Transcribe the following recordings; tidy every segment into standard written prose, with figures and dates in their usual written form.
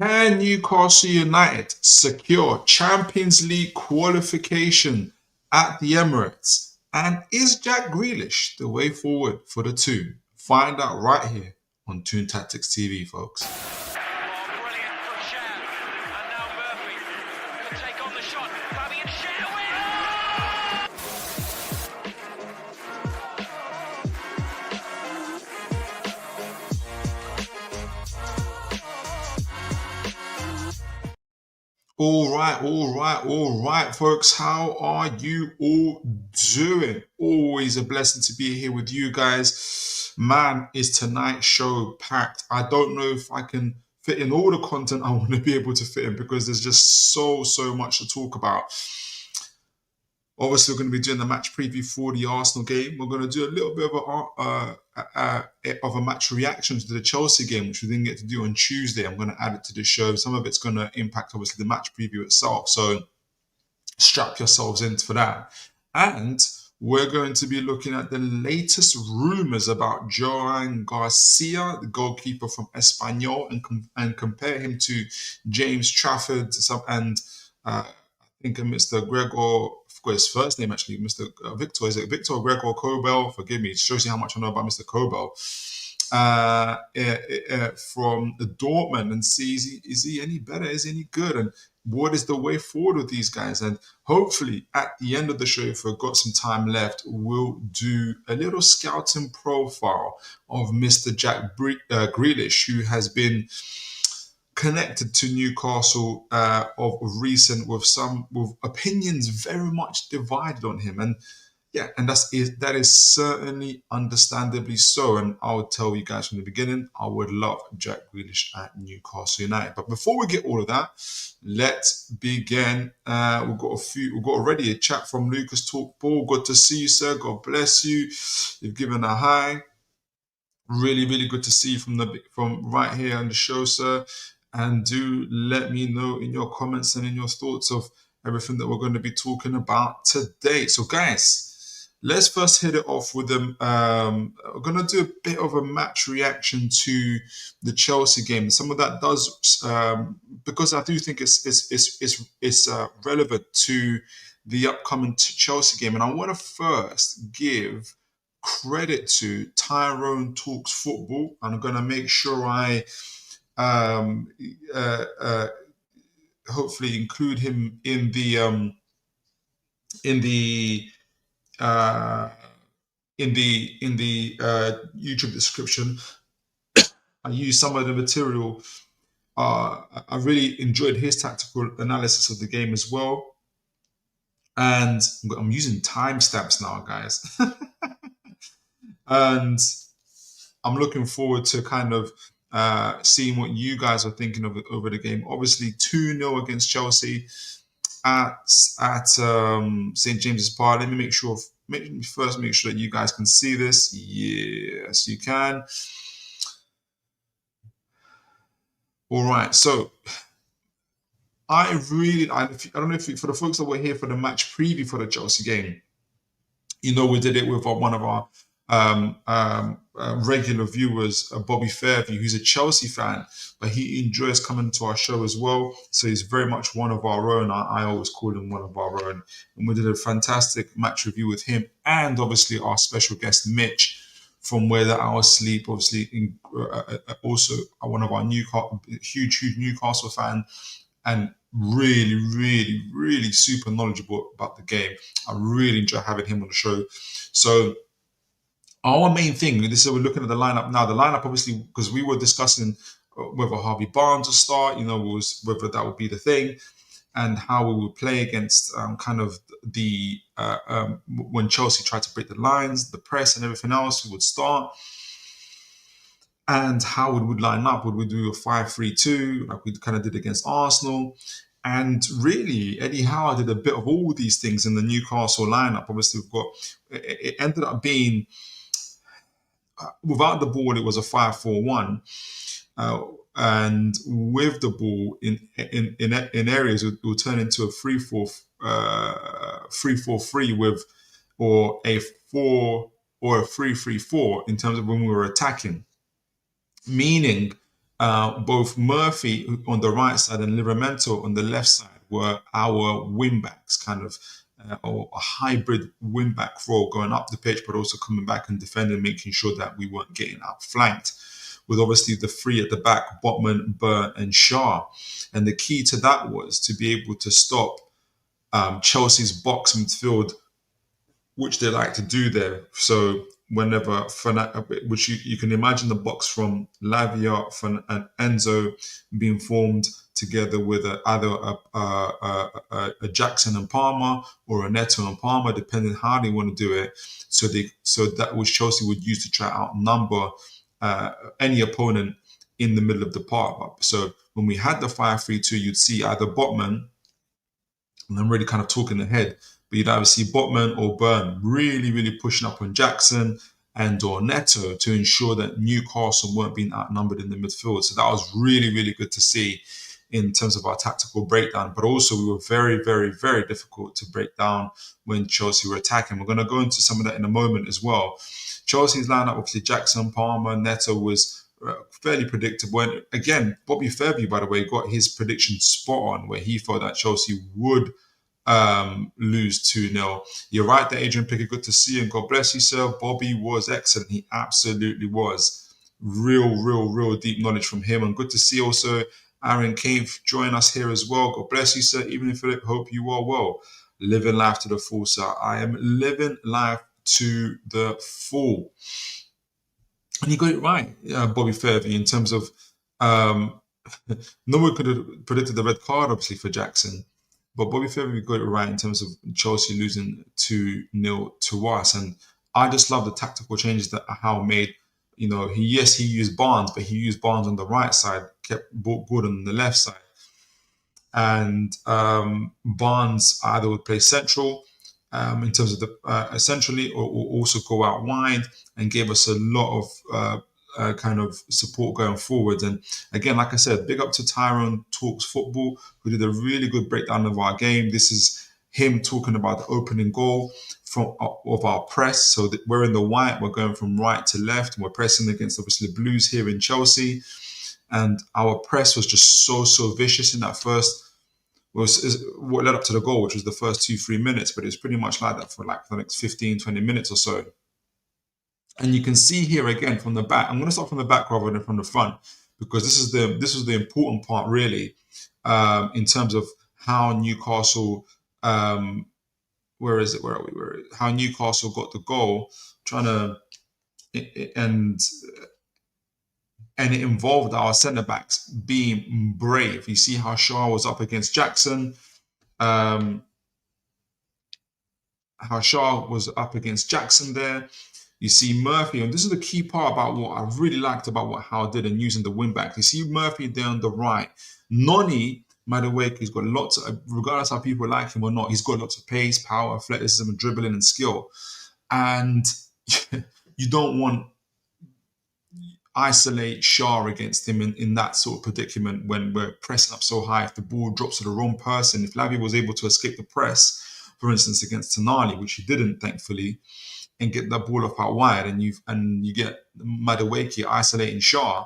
Can Newcastle United secure Champions League qualification at the Emirates? And is Jack Grealish the way forward for the Toon? Find out right here on Toon Tactics TV, folks. Brilliant from Sham. And now Murphy could take on the shot. Fabian Schär All right, folks. How are you all doing? Always a blessing to be here with you guys. Man, is tonight's show packed. I don't know if I can fit in all the content I want to be able to fit in because there's just so much to talk about. Obviously, we're going to be doing the match preview for the Arsenal game. We're going to do a little bit of a match reaction to the Chelsea game, which we didn't get to do on Tuesday. I'm going to add it to the show. Some of it's going to impact, obviously, the match preview itself. So strap yourselves in for that. And we're going to be looking at the latest rumours about Joan Garcia, the goalkeeper from Espanyol, and compare him to James Trafford and I think Mr. Gregor, I forgot his first name actually, Mr. Victor. Is it Victor Gregor Kobel? Forgive me. It shows you how much I know about Mr. Kobel. From Dortmund, and see is he any better? Is he any good? And what is the way forward with these guys? And hopefully at the end of the show, if we've got some time left, we'll do a little scouting profile of Mr. Jack Grealish, who has been connected to Newcastle of recent, with opinions very much divided on him. And yeah, and that is certainly understandably so. And I'll tell you guys from the beginning, I would love Jack Grealish at Newcastle United. But before we get all of that, let's begin. We've got already a chat from Lucas Talk Ball. Good to see you, sir. God bless you. You've given a hi. Really good to see you from right here on the show, sir. And do let me know in your comments and in your thoughts of everything that we're going to be talking about today. So, guys, let's first hit it off with them. We're going to do a bit of a match reaction to the Chelsea game. Some of that does because I do think it's relevant to the upcoming Chelsea game, and I want to first give credit to Tyrone Talks Football, and I'm going to make sure I hopefully include him in the YouTube description. I used some of the material. I really enjoyed his tactical analysis of the game as well, and I'm using timestamps now, guys. And I'm looking forward to kind of seeing what you guys are thinking of over the game. Obviously, 2-0 against Chelsea at St. James's Park. Let me make sure that you guys can see this. Yes, you can. All right, so I don't know if for the folks that were here for the match preview for the Chelsea game, you know, we did it with one of our regular viewers, Bobby Fairview, who's a Chelsea fan, but he enjoys coming to our show as well. So he's very much one of our own. I always call him one of our own. And we did a fantastic match review with him, and obviously our special guest, Mitch, from Where the Hours Sleep, obviously also one of our huge Newcastle fan, and really super knowledgeable about the game. I really enjoy having him on the show. So our main thing, this is we're looking at the lineup now. The lineup, obviously, because we were discussing whether Harvey Barnes would start, whether that would be the thing, and how we would play against kind of the when Chelsea tried to break the lines, the press, and everything else, we would start. And how we would line up. Would we do a 5-3-2 like we kind of did against Arsenal? And really, Eddie Howe did a bit of all these things in the Newcastle lineup. Obviously, it ended up being, without the ball, it was a 5-4-1. And with the ball in areas, it will turn into a 3-4-3 with, or a 3-3-4 in terms of when we were attacking. Meaning, both Murphy on the right side and Livramento on the left side were our wing backs, kind of, or a hybrid wing back role, going up the pitch, but also coming back and defending, making sure that we weren't getting outflanked. With obviously the three at the back, Botman, Burn, and Shaw. And the key to that was to be able to stop Chelsea's box midfield, which they like to do there. So whenever, which you can imagine the box from Lavia and Enzo being formed together with either a Jackson and Palmer or a Neto and Palmer, depending how they want to do it. So that which Chelsea would use to try to outnumber any opponent in the middle of the park. So when we had the 5-3-2, you'd see either Botman, and I'm really kind of talking ahead, but you'd either see Botman or Burn really, really pushing up on Jackson and or Neto to ensure that Newcastle weren't being outnumbered in the midfield. So that was really, really good to see in terms of our tactical breakdown. But also we were very, very, very difficult to break down when Chelsea were attacking. We're going to go into some of that in a moment as well. Chelsea's lineup, obviously Jackson, Palmer, Neto was fairly predictable. And again, Bobby Fairview, by the way, got his prediction spot on, where he thought that Chelsea would lose 2-0. You're right there, Adrian Pickett. Good to see you, and God bless you, sir. Bobby was excellent. He absolutely was. Real deep knowledge from him. And good to see also Aaron Cave join us here as well. God bless you, sir. Even Philip, hope you are well. Living life to the full, sir. I am living life to the full. And you got it right, Bobby Fairview, in terms of no one could have predicted the red card, obviously, for Jackson. But Bobby Fairview got it right in terms of Chelsea losing 2-0 to us. And I just love the tactical changes that Howe made. You know, he used Barnes, but he used Barnes on the right side, kept Gordon on the left side. And Barnes either would play central in terms of the centrally, or also go out wide, and gave us a lot of kind of support going forward. And again, like I said, big up to Tyrone Talks Football, who did a really good breakdown of our game. This is him talking about the opening goal of our press. So that we're in the white, we're going from right to left, and we're pressing against obviously the Blues here in Chelsea. And our press was just so vicious in that first, was what led up to the goal, which was the first 2-3 minutes, but it was pretty much like that for the next 15-20 minutes or so. And you can see here again from the back. I'm going to start from the back rather than from the front, because this is the important part really, in terms of how Newcastle, how Newcastle got the goal, and it involved our centre backs being brave. You see how Shaw was up against Jackson. How Shaw was up against Jackson there. You see Murphy, and this is the key part about what I really liked about what Howe did and using the wing back. You see Murphy there on the right. Noni, by the way, he's got lots of, regardless how people like him or not, he's got lots of pace, power, athleticism, dribbling, and skill. And you don't want isolate Shaw against him in that sort of predicament when we're pressing up so high. If the ball drops to the wrong person, if Lavia was able to escape the press, for instance, against Tonali, which he didn't, thankfully, and get that ball off out wide, and you get Madueke isolating Shaw,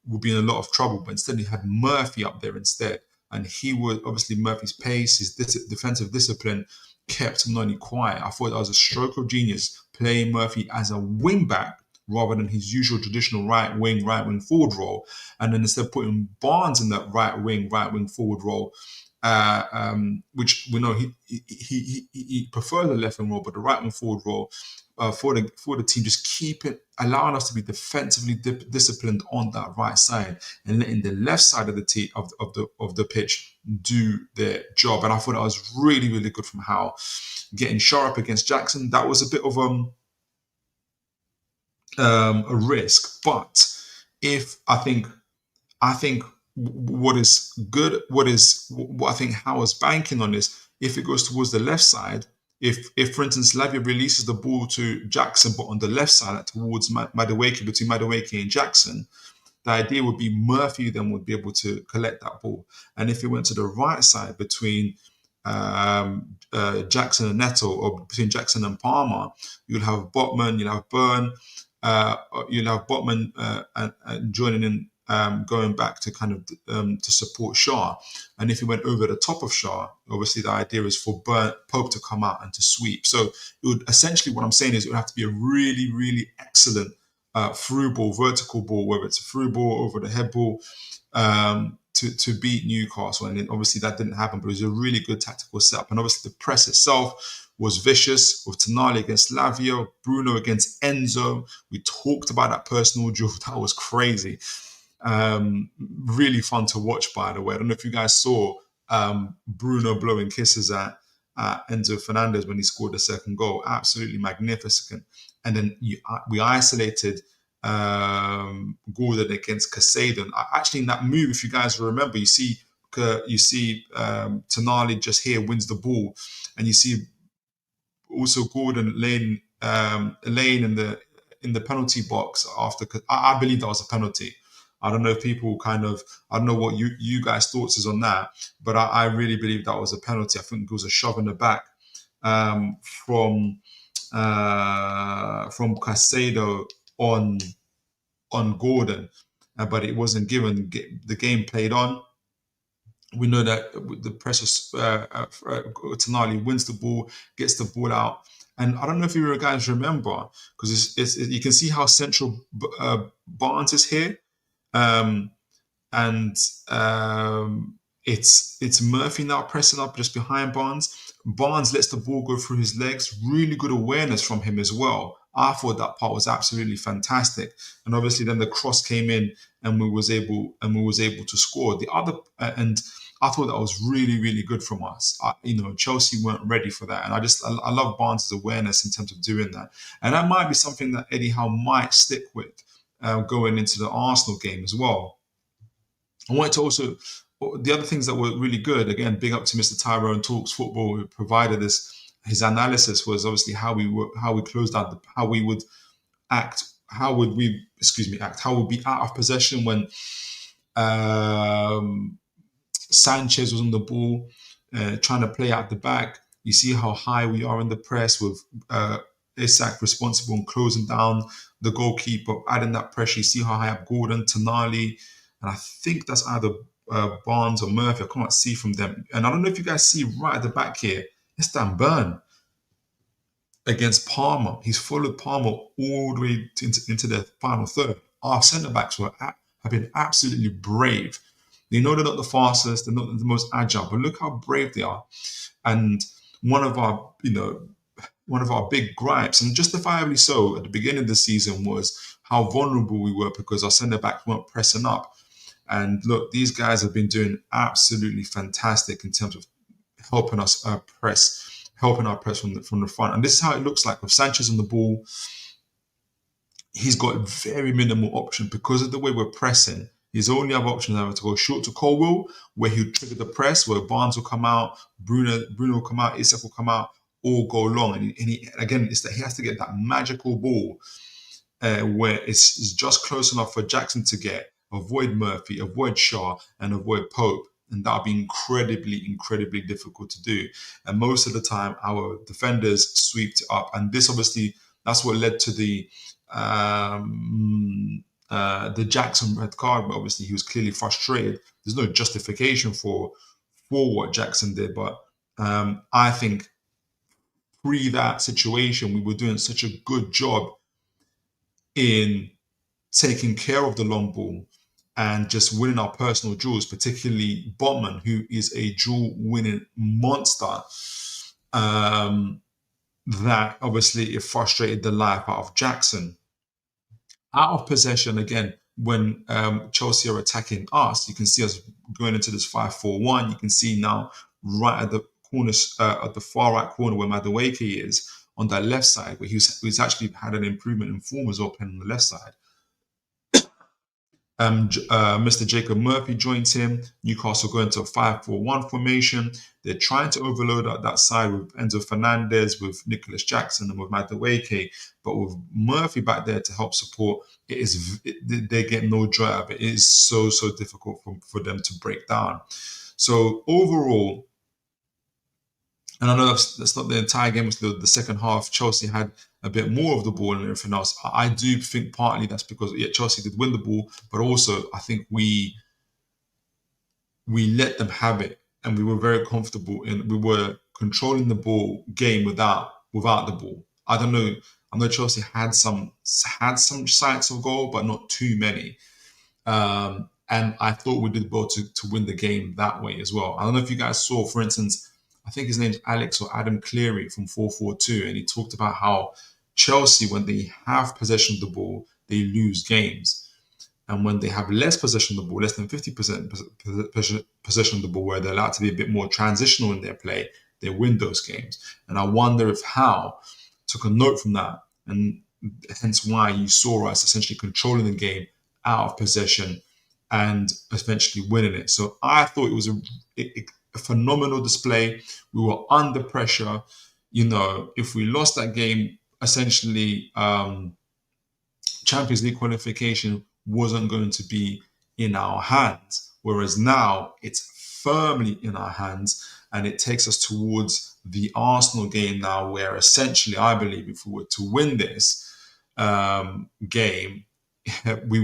would be in a lot of trouble. But instead, he had Murphy up there instead, and he would, obviously, Murphy's pace, his defensive discipline kept Noni quiet. I thought that was a stroke of genius, playing Murphy as a wing back rather than his usual traditional right wing forward role, and then instead putting Barnes in that right wing forward role, which we know he prefers the left wing role, but the right wing forward role for the team, just allowing us to be defensively disciplined on that right side and letting the left side of the pitch do their job. And I thought that was really, really good from Howe, getting Shaw up against Jackson. That was a bit of a risk, but I think what is good, what I think Howe is banking on is, if it goes towards the left side, if for instance Lavia releases the ball to Jackson, but on the left side towards Madueke, between Madueke and Jackson, the idea would be Murphy then would be able to collect that ball. And if it went to the right side between Jackson and Neto, or between Jackson and Palmer, you'll have Botman, you'll have Burn, you'll have Botman joining in going back to kind of to support Shaw. And if he went over the top of Shaw, obviously the idea is for Pope to come out and to sweep. So it would essentially, what I'm saying is, it would have to be a really, really excellent through ball, vertical ball, whether it's a through ball over the head ball, to beat Newcastle. And then obviously that didn't happen, but it was a really good tactical setup. And obviously the press itself was vicious, with Tonali against Lavia, Bruno against Enzo. We talked about that personal duel. That was crazy. Really fun to watch, by the way. I don't know if you guys saw Bruno blowing kisses at Enzo Fernandez when he scored the second goal. Absolutely magnificent. And then we isolated Gordon against Caicedo. Actually, in that move, if you guys remember, you see Tonali just here wins the ball, and you see also Gordon laying in the penalty box after. I believe that was a penalty. I don't know if people I don't know what you guys' thoughts is on that, but I really believe that was a penalty. I think it was a shove in the back from Caicedo on Gordon, but it wasn't given. The game played on. We know that the pressure, Tonali wins the ball, gets the ball out. And I don't know if you guys remember, because you can see how central Barnes is here. It's Murphy now pressing up just behind Barnes. Barnes lets the ball go through his legs. Really good awareness from him as well. I thought that part was absolutely fantastic. And obviously then the cross came in, and we was able to score. The other and I thought that was really, really good from us. Chelsea weren't ready for that, and I love Barnes' awareness in terms of doing that. And that might be something that Eddie Howe might stick with going into the Arsenal game as well. I wanted to also, the other things that were really good, again, big up to Mr. Tyrone Talks Football, who provided his analysis was obviously how we closed out, how we would act, how would we be out of possession when Sanchez was on the ball, trying to play out the back. You see how high we are in the press, with Isak responsible and closing down the goalkeeper, adding that pressure. You see how high up Gordon, Tonali, and I think that's either Barnes or Murphy. I can't see from them. And I don't know if you guys see right at the back here, it's Dan Burn against Palmer. He's followed Palmer all the way into the final third. Our centre-backs have been absolutely brave. They know they're not the fastest, they're not the most agile, but look how brave they are. And one of our big gripes, and justifiably so, at the beginning of the season was how vulnerable we were because our centre-backs weren't pressing up. And look, these guys have been doing absolutely fantastic in terms of helping us press from the front. And this is how it looks like with Sanchez on the ball. He's got very minimal option because of the way we're pressing. His only other option is to go short to Kobel, where he'll trigger the press, where Barnes will come out, Bruno will come out, Isak will come out, all go long. And he has to get that magical ball where it's just close enough for Jackson to get, avoid Murphy, avoid Shaw, and avoid Pope. And that'll be incredibly, incredibly difficult to do. And most of the time, our defenders sweeped it up. And this, obviously, that's what led to the Jackson red card. But obviously, he was clearly frustrated. There's no justification for what Jackson did. But I think pre that situation, we were doing such a good job in taking care of the long ball and just winning our personal duels, particularly Botman, who is a duel-winning monster, that obviously it frustrated the life out of Jackson. Out of possession, again, when Chelsea are attacking us, you can see us going into this 5-4-1. You can see now right at the corner, at the far right corner where Madueke is, on that left side, where he's actually had an improvement in form as well, playing on the left side. Mr. Jacob Murphy joins him. Newcastle going to a 5-4-1 formation. They're trying to overload that side with Enzo Fernandez, with Nicolas Jackson, and with Madueke. But with Murphy back there to help support, they get no joy out of it. It is so difficult for them to break down. So overall, and I know that's not the entire game, it's the second half. Chelsea had a bit more of the ball and everything else. I do think partly that's because Chelsea did win the ball, but also I think we let them have it, and we were very comfortable in we were controlling the ball game without the ball. I don't know. I know Chelsea had some sights of goal, but not too many. And I thought we did well to win the game that way as well. I don't know if you guys saw, for instance, I think his name's Alex or Adam Cleary from 442, and he talked about how Chelsea, when they have possession of the ball, they lose games. And when they have less possession of the ball, less than 50% possession of the ball, where they're allowed to be a bit more transitional in their play, they win those games. And I wonder if Howe took a note from that, and hence why you saw us essentially controlling the game out of possession and eventually winning it. So I thought it was a phenomenal display. We were under pressure. If we lost that game, essentially Champions League qualification wasn't going to be in our hands. Whereas now it's firmly in our hands, and it takes us towards the Arsenal game now, where essentially I believe if we were to win this game, we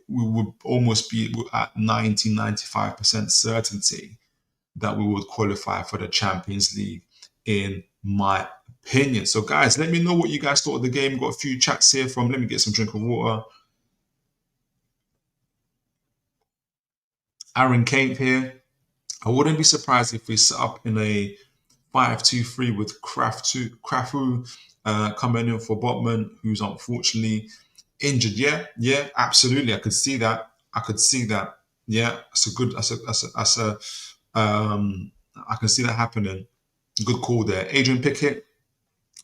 would almost be at 95% certainty that we would qualify for the Champions League, in my opinion. So guys, let me know what you guys thought of the game. Got a few chats here from, let me get some drink of water. Aaron Kemp here. I wouldn't be surprised if we set up in a 5-2-3 with Krafu coming in for Botman, who's unfortunately injured. Yeah, absolutely. I could see that. Yeah, I can see that happening. Good call there. Adrian Pickett.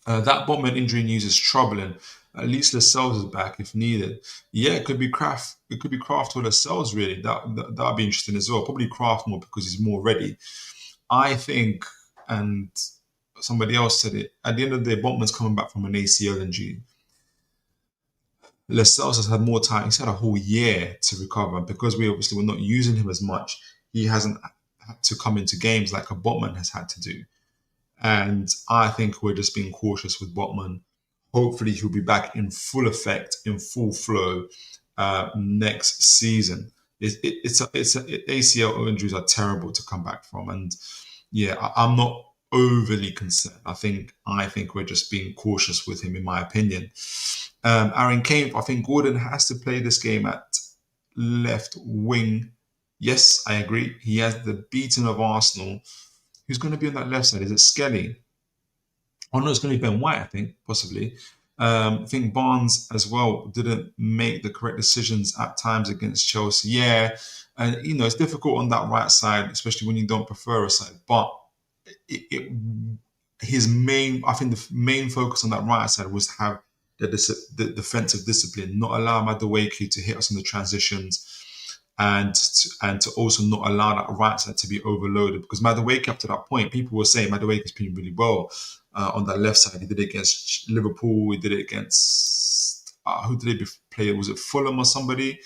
That Botman injury news is troubling. At least Lascelles is back if needed. Yeah, it could be Kraft. It could be Kraft or Lascelles, really. That'd be interesting as well. Probably Kraft more because he's more ready. I think, and somebody else said it, at the end of the day, Botman's coming back from an ACL injury. Lascelles has had more time. He's had a whole year to recover. Because we obviously were not using him as much, he hasn't had to come into games like a Botman has had to do. And I think we're just being cautious with Botman. Hopefully he'll be back in full effect, in full flow next season. ACL injuries are terrible to come back from, and yeah, I'm not overly concerned. I think we're just being cautious with him, in my opinion. Aaron Kane, I think Gordon has to play this game at left wing. Yes, I agree. He has the beating of Arsenal. Who's going to be on that left side? Is it Skelly? Oh no, it's going to be Ben White, I think, possibly. I think Barnes as well didn't make the correct decisions at times against Chelsea. Yeah, and it's difficult on that right side, especially when you don't prefer a side. But I think the main focus on that right side was to have the defensive discipline, not allow Madueke to hit us in the transitions, and to also not allow that right side to be overloaded. Because Madueke, up to that point, people were saying Madueke's playing really well on that left side. He did it against Liverpool. He did it against who did he play? Was it Fulham or somebody?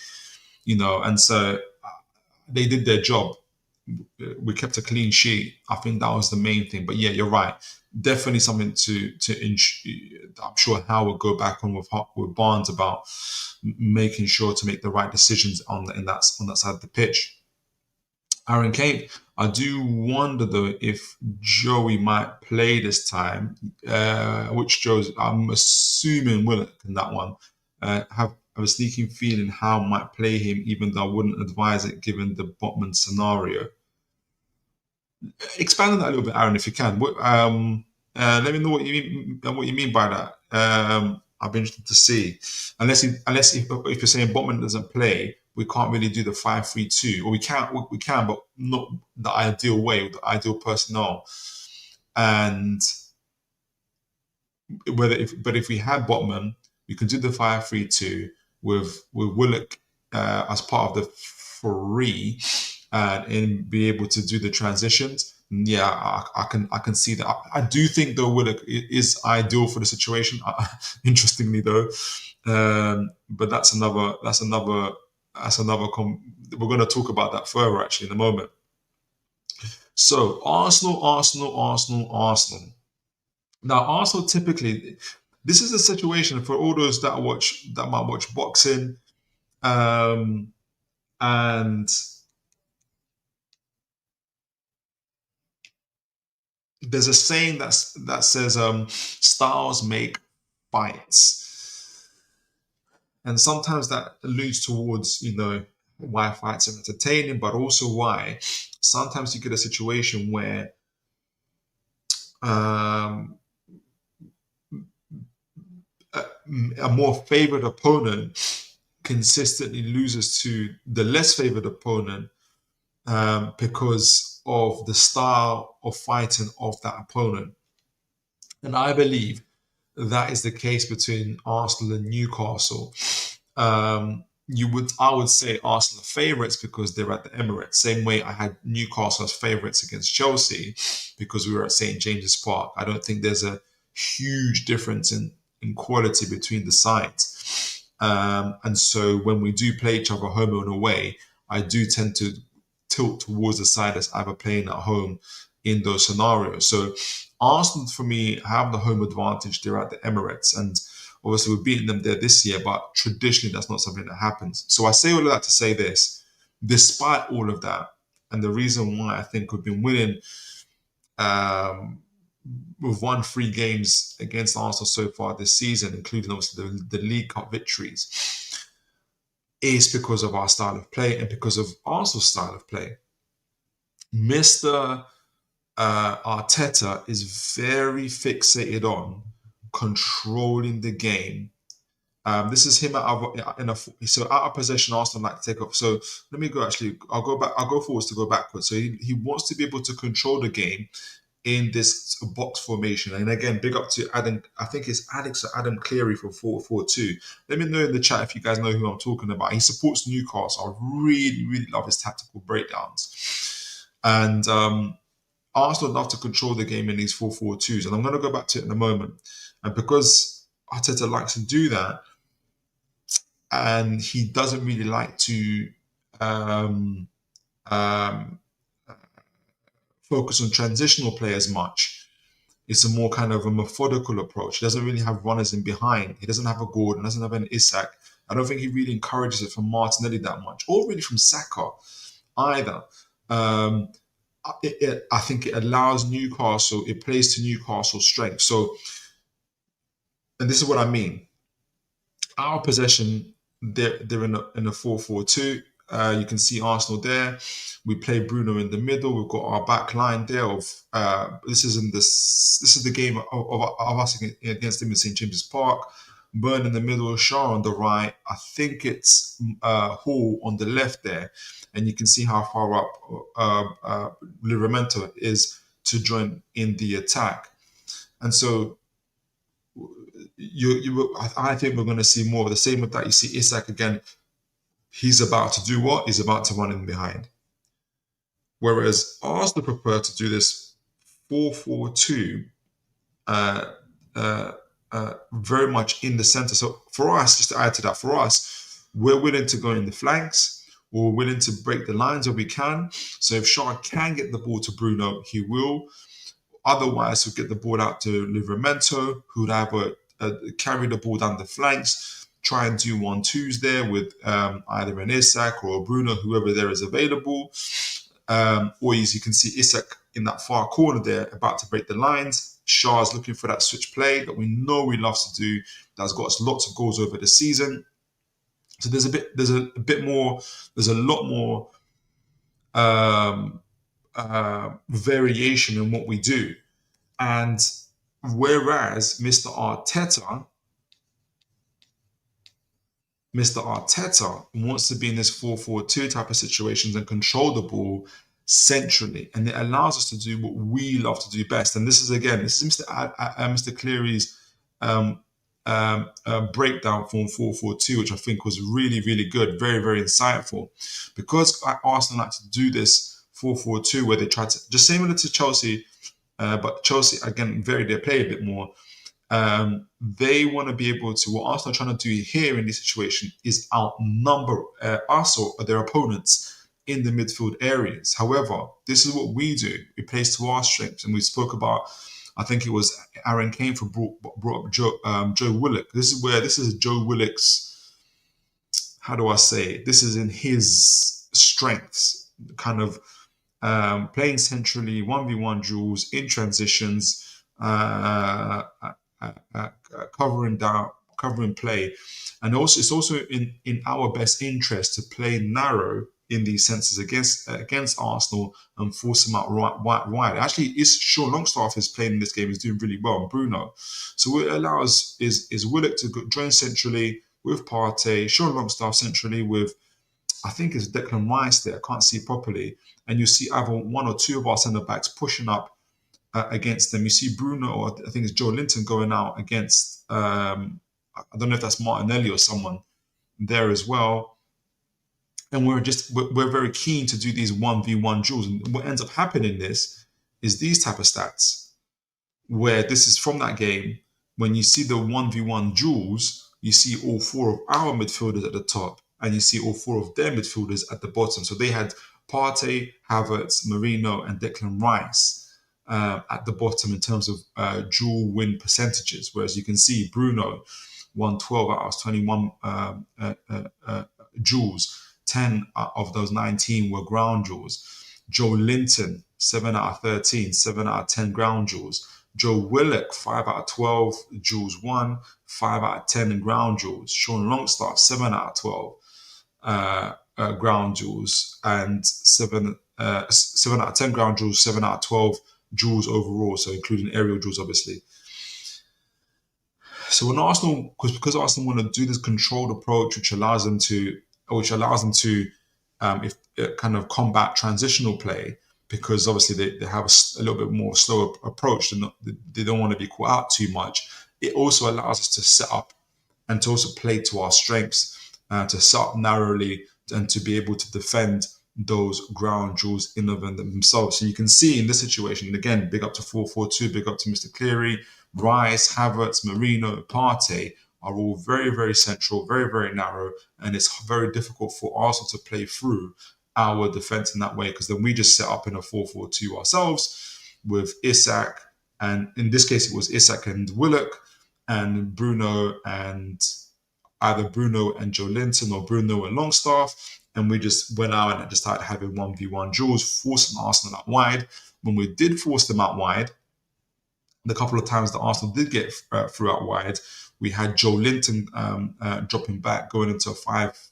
And so they did their job. We kept a clean sheet. I think that was the main thing. But yeah, you're right. Definitely something to I'm sure Howe will go back on with Barnes about making sure to make the right decisions on that side of the pitch. Aaron Kane, I do wonder though if Joey might play this time. Which Joe's? I'm assuming Willock in that one. Have a sneaking feeling Howe might play him, even though I wouldn't advise it given the Botman scenario. Expand on that a little bit, Aaron, if you can. Let me know what you mean by that. I'd be interested to see. Unless if you're saying Botman doesn't play, we can't really do the 5-3-2, or we can, but not the ideal way, with the ideal personnel. And if we had Botman, we can do the 5-3-2 with Willock as part of the three, and be able to do the transitions. Yeah, I can see that. I do think though Willock is ideal for the situation. Interestingly though, but that's another. We're going to talk about that further actually in a moment. So Arsenal. Now, Arsenal typically, this is a situation for all those that might watch boxing, and there's a saying that says styles make fights, and sometimes that alludes towards why fights are entertaining, but also why sometimes you get a situation where um, a more favored opponent consistently loses to the less favored opponent because of the style of fighting of that opponent. And I believe that is the case between Arsenal and Newcastle. I would say Arsenal are favourites because they're at the Emirates. Same way I had Newcastle as favourites against Chelsea because we were at St James's Park. I don't think there's a huge difference in quality between the sides. And so when we do play each other home and away, I do tend to tilt towards the side that's either playing at home in those scenarios. So Arsenal, for me, have the home advantage. They're at the Emirates, and obviously we've beaten them there this year, but traditionally that's not something that happens. So I say all of that to say this: despite all of that, and the reason why I think we've been winning, we've won 3 games against Arsenal so far this season, including obviously the League Cup victories, is because of our style of play and because of Arsenal's style of play. Mr. Arteta is very fixated on controlling the game. This is him out of possession. Arsenal like to take up. So let me go. Actually, I'll go back. I'll go forwards to go backwards. So he wants to be able to control the game in this box formation. And again, big up to Adam. I think it's Alex or Adam Cleary for 4-4-2. Let me know in the chat if you guys know who I'm talking about. He supports Newcastle. I really, really love his tactical breakdowns. And Arsenal love to control the game in these 4-4-2s. And I'm going to go back to it in a moment. And because Arteta likes to do that, and he doesn't really like to focus on transitional play as much. It's a more kind of a methodical approach. He doesn't really have runners in behind. He doesn't have a Gordon, doesn't have an Isak. I don't think he really encourages it from Martinelli that much, or really from Saka either. I think it allows Newcastle, it plays to Newcastle's strength. So, and this is what I mean. Our possession, they're in a 4-4-2. You can see Arsenal there. We play Bruno in the middle. We've got our back line there. This is the game of us against them in St James's Park. Burn in the middle, Shaw on the right. I think it's Hall on the left there, and you can see how far up Livramento is to join in the attack. And so I think we're going to see more of the same with that. You see Isak again. He's about to do what? He's about to run in behind. Whereas Arsenal prefer to do this 4-4-2 very much in the centre. So for us, just to add to that, for us, we're willing to go in the flanks. We're willing to break the lines where we can. So if Shaw can get the ball to Bruno, he will. Otherwise, we'll get the ball out to Livramento, who would either carry the ball down the flanks, try and do 1-2s there with either an Isak or a Bruno, whoever there is available. Or as you can see Isak in that far corner there, about to break the lines. Shaw's looking for that switch play that we know he loves to do. That's got us lots of goals over the season. So there's a lot more variation in what we do. And whereas Mr. Arteta wants to be in this 4-4-2 type of situations and control the ball centrally, and it allows us to do what we love to do best. And this is Mr. Cleary's breakdown from 4-4-2, which I think was really, really good, very, very insightful. Because Arsenal like to do this 4-4-2 where they try to, just similar to Chelsea, but Chelsea, again, they play a bit more. They want to be able to, what Arsenal are trying to do here in this situation is outnumber us or their opponents in the midfield areas. However, this is what we do. It plays to our strengths. And we spoke about, I think it was Aaron Kane for brought up Joe Willock. This is Joe Willock's, how do I say it? This is in his strengths, kind of playing centrally, 1v1 duels in transitions, covering play. And also, it's also in our best interest to play narrow in these senses against Arsenal and force them out wide. Actually, Sean Longstaff is playing in this game, is doing really well, and Bruno. So what it allows is Willock to join centrally with Partey, Sean Longstaff centrally with, I think it's Declan Rice there, I can't see properly. And you see either one or two of our centre-backs pushing up against them. You see Bruno, or I think it's Joe Linton, going out against, I don't know if that's Martinelli or someone there as well. And we're very keen to do these 1v1 duels. And what ends up happening is these type of stats, where this is from that game, when you see the 1v1 duels, you see all four of our midfielders at the top, and you see all four of their midfielders at the bottom. So they had Partey, Havertz, Merino, and Declan Rice at the bottom in terms of dual win percentages. Whereas you can see Bruno won 12 out of 21 duels. 10 of those 19 were ground duels. Joe Linton, 7 out of 13, 7 out of 10 ground duels. Joe Willock, 5 out of 12 duels won, 5 out of 10 in ground duels. Sean Longstaff, 7 out of 12 ground duels, and 7 out of 10 ground duels, 7 out of 12 duels overall, so including aerial duels, obviously. So when Arsenal, because Arsenal want to do this controlled approach, which allows them to kind of combat transitional play, because obviously they have a little bit more slower approach. They don't want to be caught out too much. It also allows us to set up and to also play to our strengths, to set up narrowly and to be able to defend those ground duels in and of themselves. So you can see in this situation, and again, big up to 4-4-2, big up to Mr. Cleary, Rice, Havertz, Merino, Partey are all very, very central, very, very narrow, and it's very difficult for Arsenal to play through our defence in that way, because then we just set up in a 4-4-2 ourselves with Isak, and in this case it was Isak and Willock, and Bruno, and either Bruno and Joe Linton or Bruno and Longstaff, and we just went out and just started having 1v1 duels, forcing Arsenal out wide. When we did force them out wide, the couple of times that Arsenal did get through out wide, we had Joe Linton dropping back, going into a 5,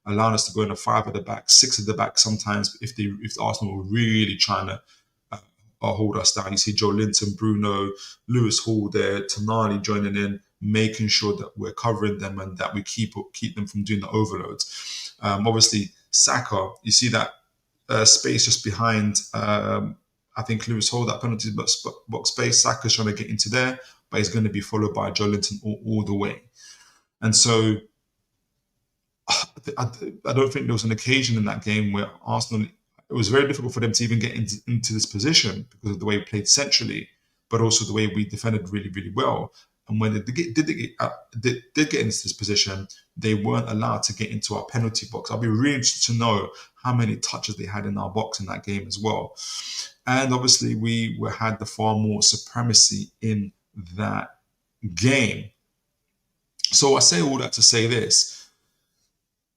allowing us to go in a 5 at the back, 6 at the back sometimes if Arsenal were really trying to hold us down. You see Joe Linton, Bruno, Lewis Hall there, Tonali joining in, making sure that we're covering them and that we keep them from doing the overloads. Obviously, Saka, you see that space just behind, I think Lewis Hall, that penalty box space. Saka's trying to get into there, but he's going to be followed by Joe Linton all the way. And so I don't think there was an occasion in that game where Arsenal, it was very difficult for them to even get into this position because of the way we played centrally, but also the way we defended really, really well. And when they did get into this position, they weren't allowed to get into our penalty box. I'll be really interested to know how many touches they had in our box in that game as well. And obviously, we had the far more supremacy in that game. So I say all that to say this,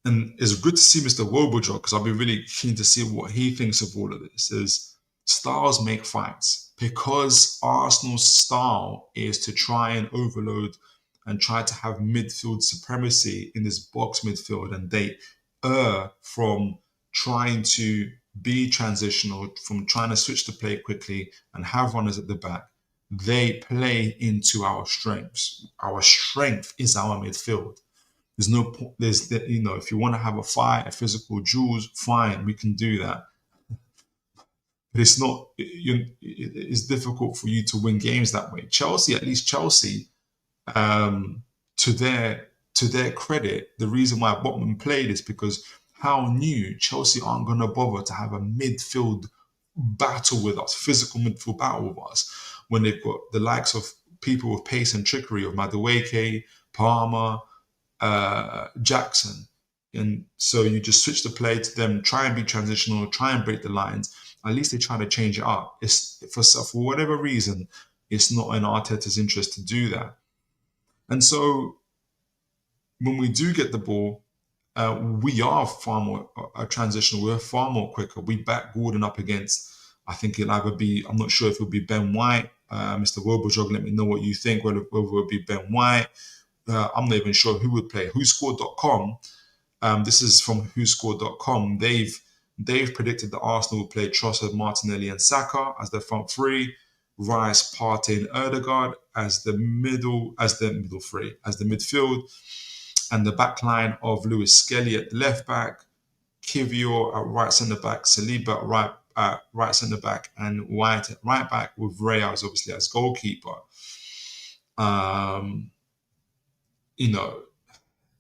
and it's good to see Mr. Wobojok, because I'll be really keen to see what he thinks of all of this, is styles make fights. Because Arsenal's style is to try and overload and try to have midfield supremacy in this box midfield, and they err from trying to be transitional, from trying to switch the play quickly and have runners at the back. They play into our strengths. Our strength is our midfield. If you want to have a fight, a physical duels, fine, we can do that. But it's difficult for you to win games that way. Chelsea, to their credit, the reason why Botman played is because Howe knew Chelsea aren't going to bother to have a midfield battle with us, physical midfield battle with us, when they've got the likes of people with pace and trickery of Madueke, Palmer, Jackson. And so you just switch the play to them, try and be transitional, try and break the lines. at least they try to change it up. It's for whatever reason, it's not in Arteta's interest to do that. And so when we do get the ball, we are far more transitional. We're far more quicker. We back Gordon up against, I think it'll either be, I'm not sure if it'll be Ben White. Mr. Wilberjog, let me know what you think, whether it will be Ben White. I'm not even sure who would play. WhoScored.com, this is from WhoScored.com. They've predicted that Arsenal will play Trossard, Martinelli and Saka as their front three, Rice, Partey and Ødegaard as the midfield, and the back line of Lewis Skelly at the left back, Kivior at right centre back, Saliba at right centre back, and White at right back, with Reyes obviously as goalkeeper.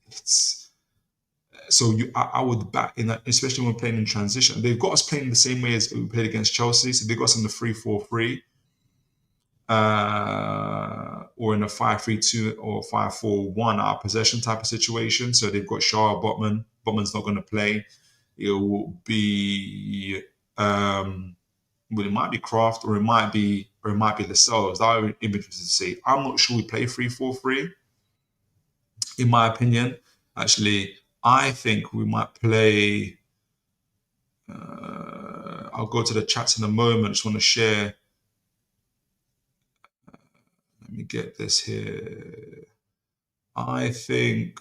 It's so I would back in that, especially when playing in transition. They've got us playing the same way as we played against Chelsea, so they got us in the 3-4-3. Or in a 5-3-2 or 5-4-1 out of possession type of situation. So they've got Shaw, Botman. Botman's not going to play. It will be it might be Kraft or it might be Lascelles. That would be interesting to see. I'm not sure we play 3-4-3. In my opinion, actually, I think we might play. I'll go to the chats in a moment. I just want to share. Let me get this here. I think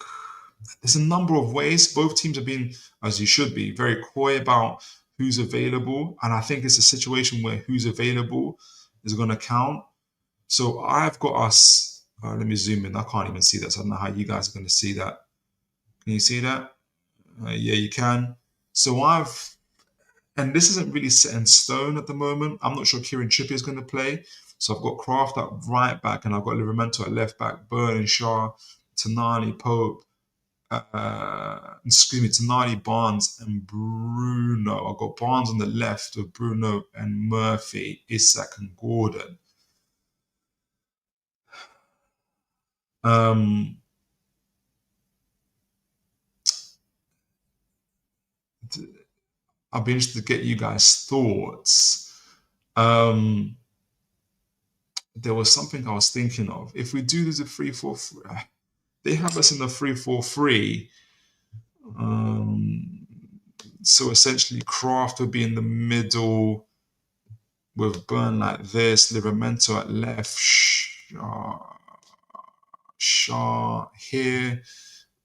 there's a number of ways. Both teams have been, as you should be, very coy about who's available. And I think it's a situation where who's available is going to count. So I've got us. Let me zoom in. I can't even see that. So I don't know how you guys are going to see that. Can you see that? Yeah, you can. So and this isn't really set in stone at the moment. I'm not sure Kieran Trippier is going to play. So I've got Kraft at right back, and I've got Livramento at left back, Burn, Shaw, Tonali, Pope, Tonali, Barnes, and Bruno. I've got Barnes on the left with Bruno and Murphy, Isak and Gordon. I'll be interested to get you guys' thoughts. There was something I was thinking of. If we do this a 3-4-3, they have us in the 3-4-3. So essentially, Kraft would be in the middle with Burn like this, Livramento at left, Shaw here,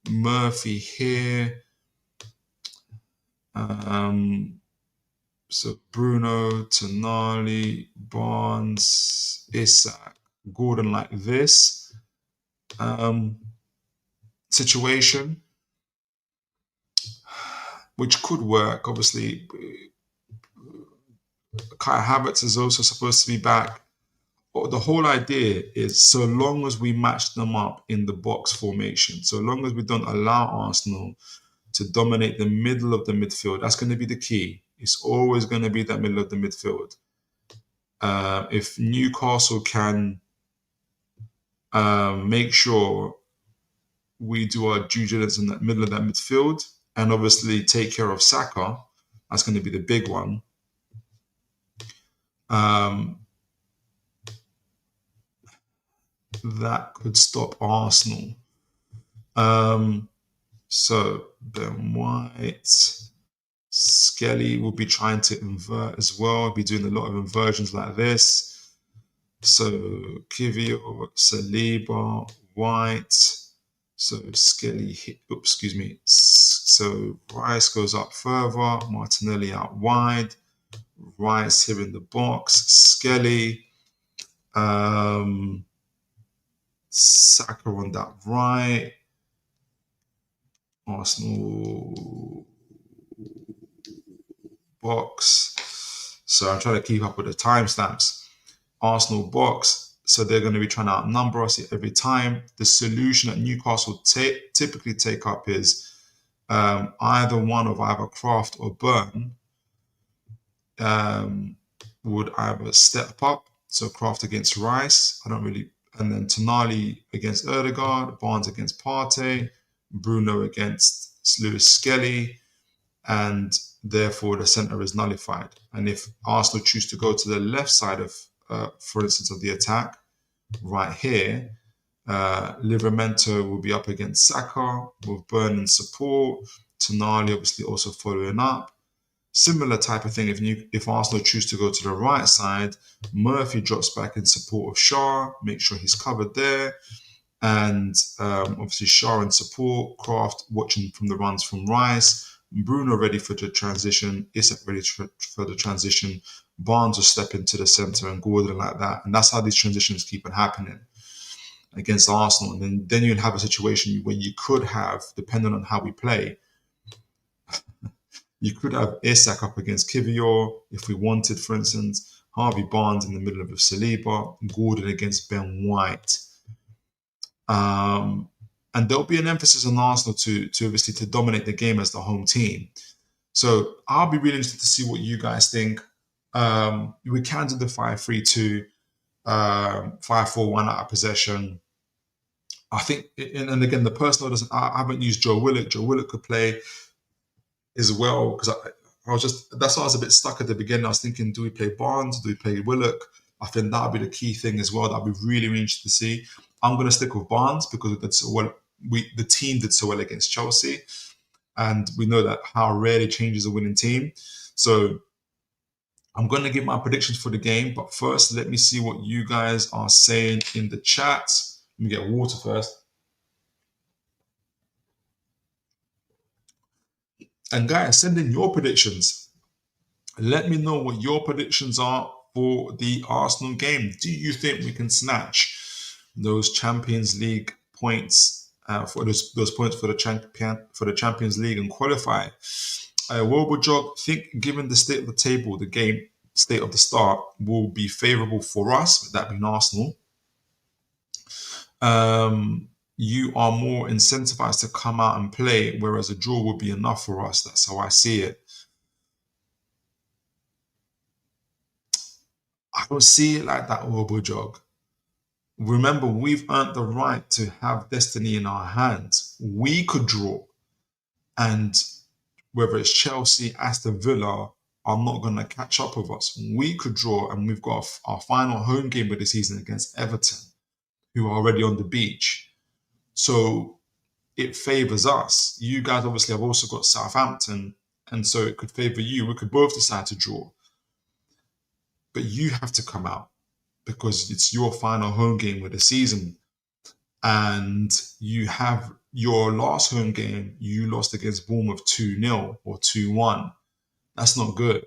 Murphy here. So Bruno, Tonali, Barnes, Isak, Gordon like this situation, which could work. Obviously, Kai Havertz is also supposed to be back. But the whole idea is, so long as we match them up in the box formation, so long as we don't allow Arsenal to dominate the middle of the midfield, that's going to be the key. It's always going to be that middle of the midfield. If Newcastle can make sure we do our due diligence in the middle of that midfield and obviously take care of Saka, that's going to be the big one. That could stop Arsenal. So Ben White, Skelly will be trying to invert as well. Be doing a lot of inversions like this. So Kivior, Saliba, White. So Skelly hit. Oops, excuse me. So Rice goes up further. Martinelli out wide. Rice here in the box. Skelly. Saka on that right. Arsenal box. So I'm trying to keep up with the timestamps. Arsenal box. So they're going to be trying to outnumber us every time. The solution that Newcastle typically take up is either one of either Kraft or Burn would either step up. So Kraft against Rice. And then Tonali against Ødegaard, Barnes against Partey, Bruno against Lewis Skelly, and therefore the centre is nullified. And if Arsenal choose to go to the left side of, for instance, of the attack, right here, Livramento will be up against Saka with Burn in support. Tonali obviously also following up. Similar type of thing if Arsenal choose to go to the right side, Murphy drops back in support of Shaw, make sure he's covered there. And obviously Shaw in support, Kraft watching from the runs from Rice, Bruno ready for the transition, Isak ready for the transition, Barnes will step into the centre and Gordon like that. And that's how these transitions keep on happening against Arsenal. And then you'll have a situation where you could have, depending on how we play, you could have Isak up against Kivior if we wanted, for instance, Harvey Barnes in the middle of Saliba, Gordon against Ben White. And there'll be an emphasis on Arsenal to obviously to dominate the game as the home team. So I'll be really interested to see what you guys think. We can do the 5-3-2, 5-4-1 out of possession. I think, and again, the personal doesn't. I haven't used Joe Willock. Joe Willock could play as well because I was just, that's why I was a bit stuck at the beginning. I was thinking, do we play Barnes? Do we play Willock? I think that would be the key thing as well. That I'd be really, really interested to see. I'm going to stick with Barnes because that's what the team did so well against Chelsea, and we know that how rarely changes a winning team. So I'm going to give my predictions for the game, but first let me see what you guys are saying in the chat. Let me get water first. And guys, send in your predictions. Let me know what your predictions are for the Arsenal game. Do you think we can snatch those Champions League points for those points for the Champions League and qualify? Jog, think given the state of the table, the game state of the start will be favourable for us, that being Arsenal. You are more incentivized to come out and play, whereas a draw would be enough for us. That's how I see it. I don't see it like that, Jog. Remember, we've earned the right to have destiny in our hands. We could draw, and whether it's Chelsea, Aston Villa, are not going to catch up with us. We could draw, and we've got our final home game of the season against Everton, who are already on the beach. So it favours us. You guys obviously have also got Southampton, and so it could favour you. We could both decide to draw. But you have to come out because it's your final home game of the season. And you have your last home game, you lost against Bournemouth 2-0 or 2-1. That's not good.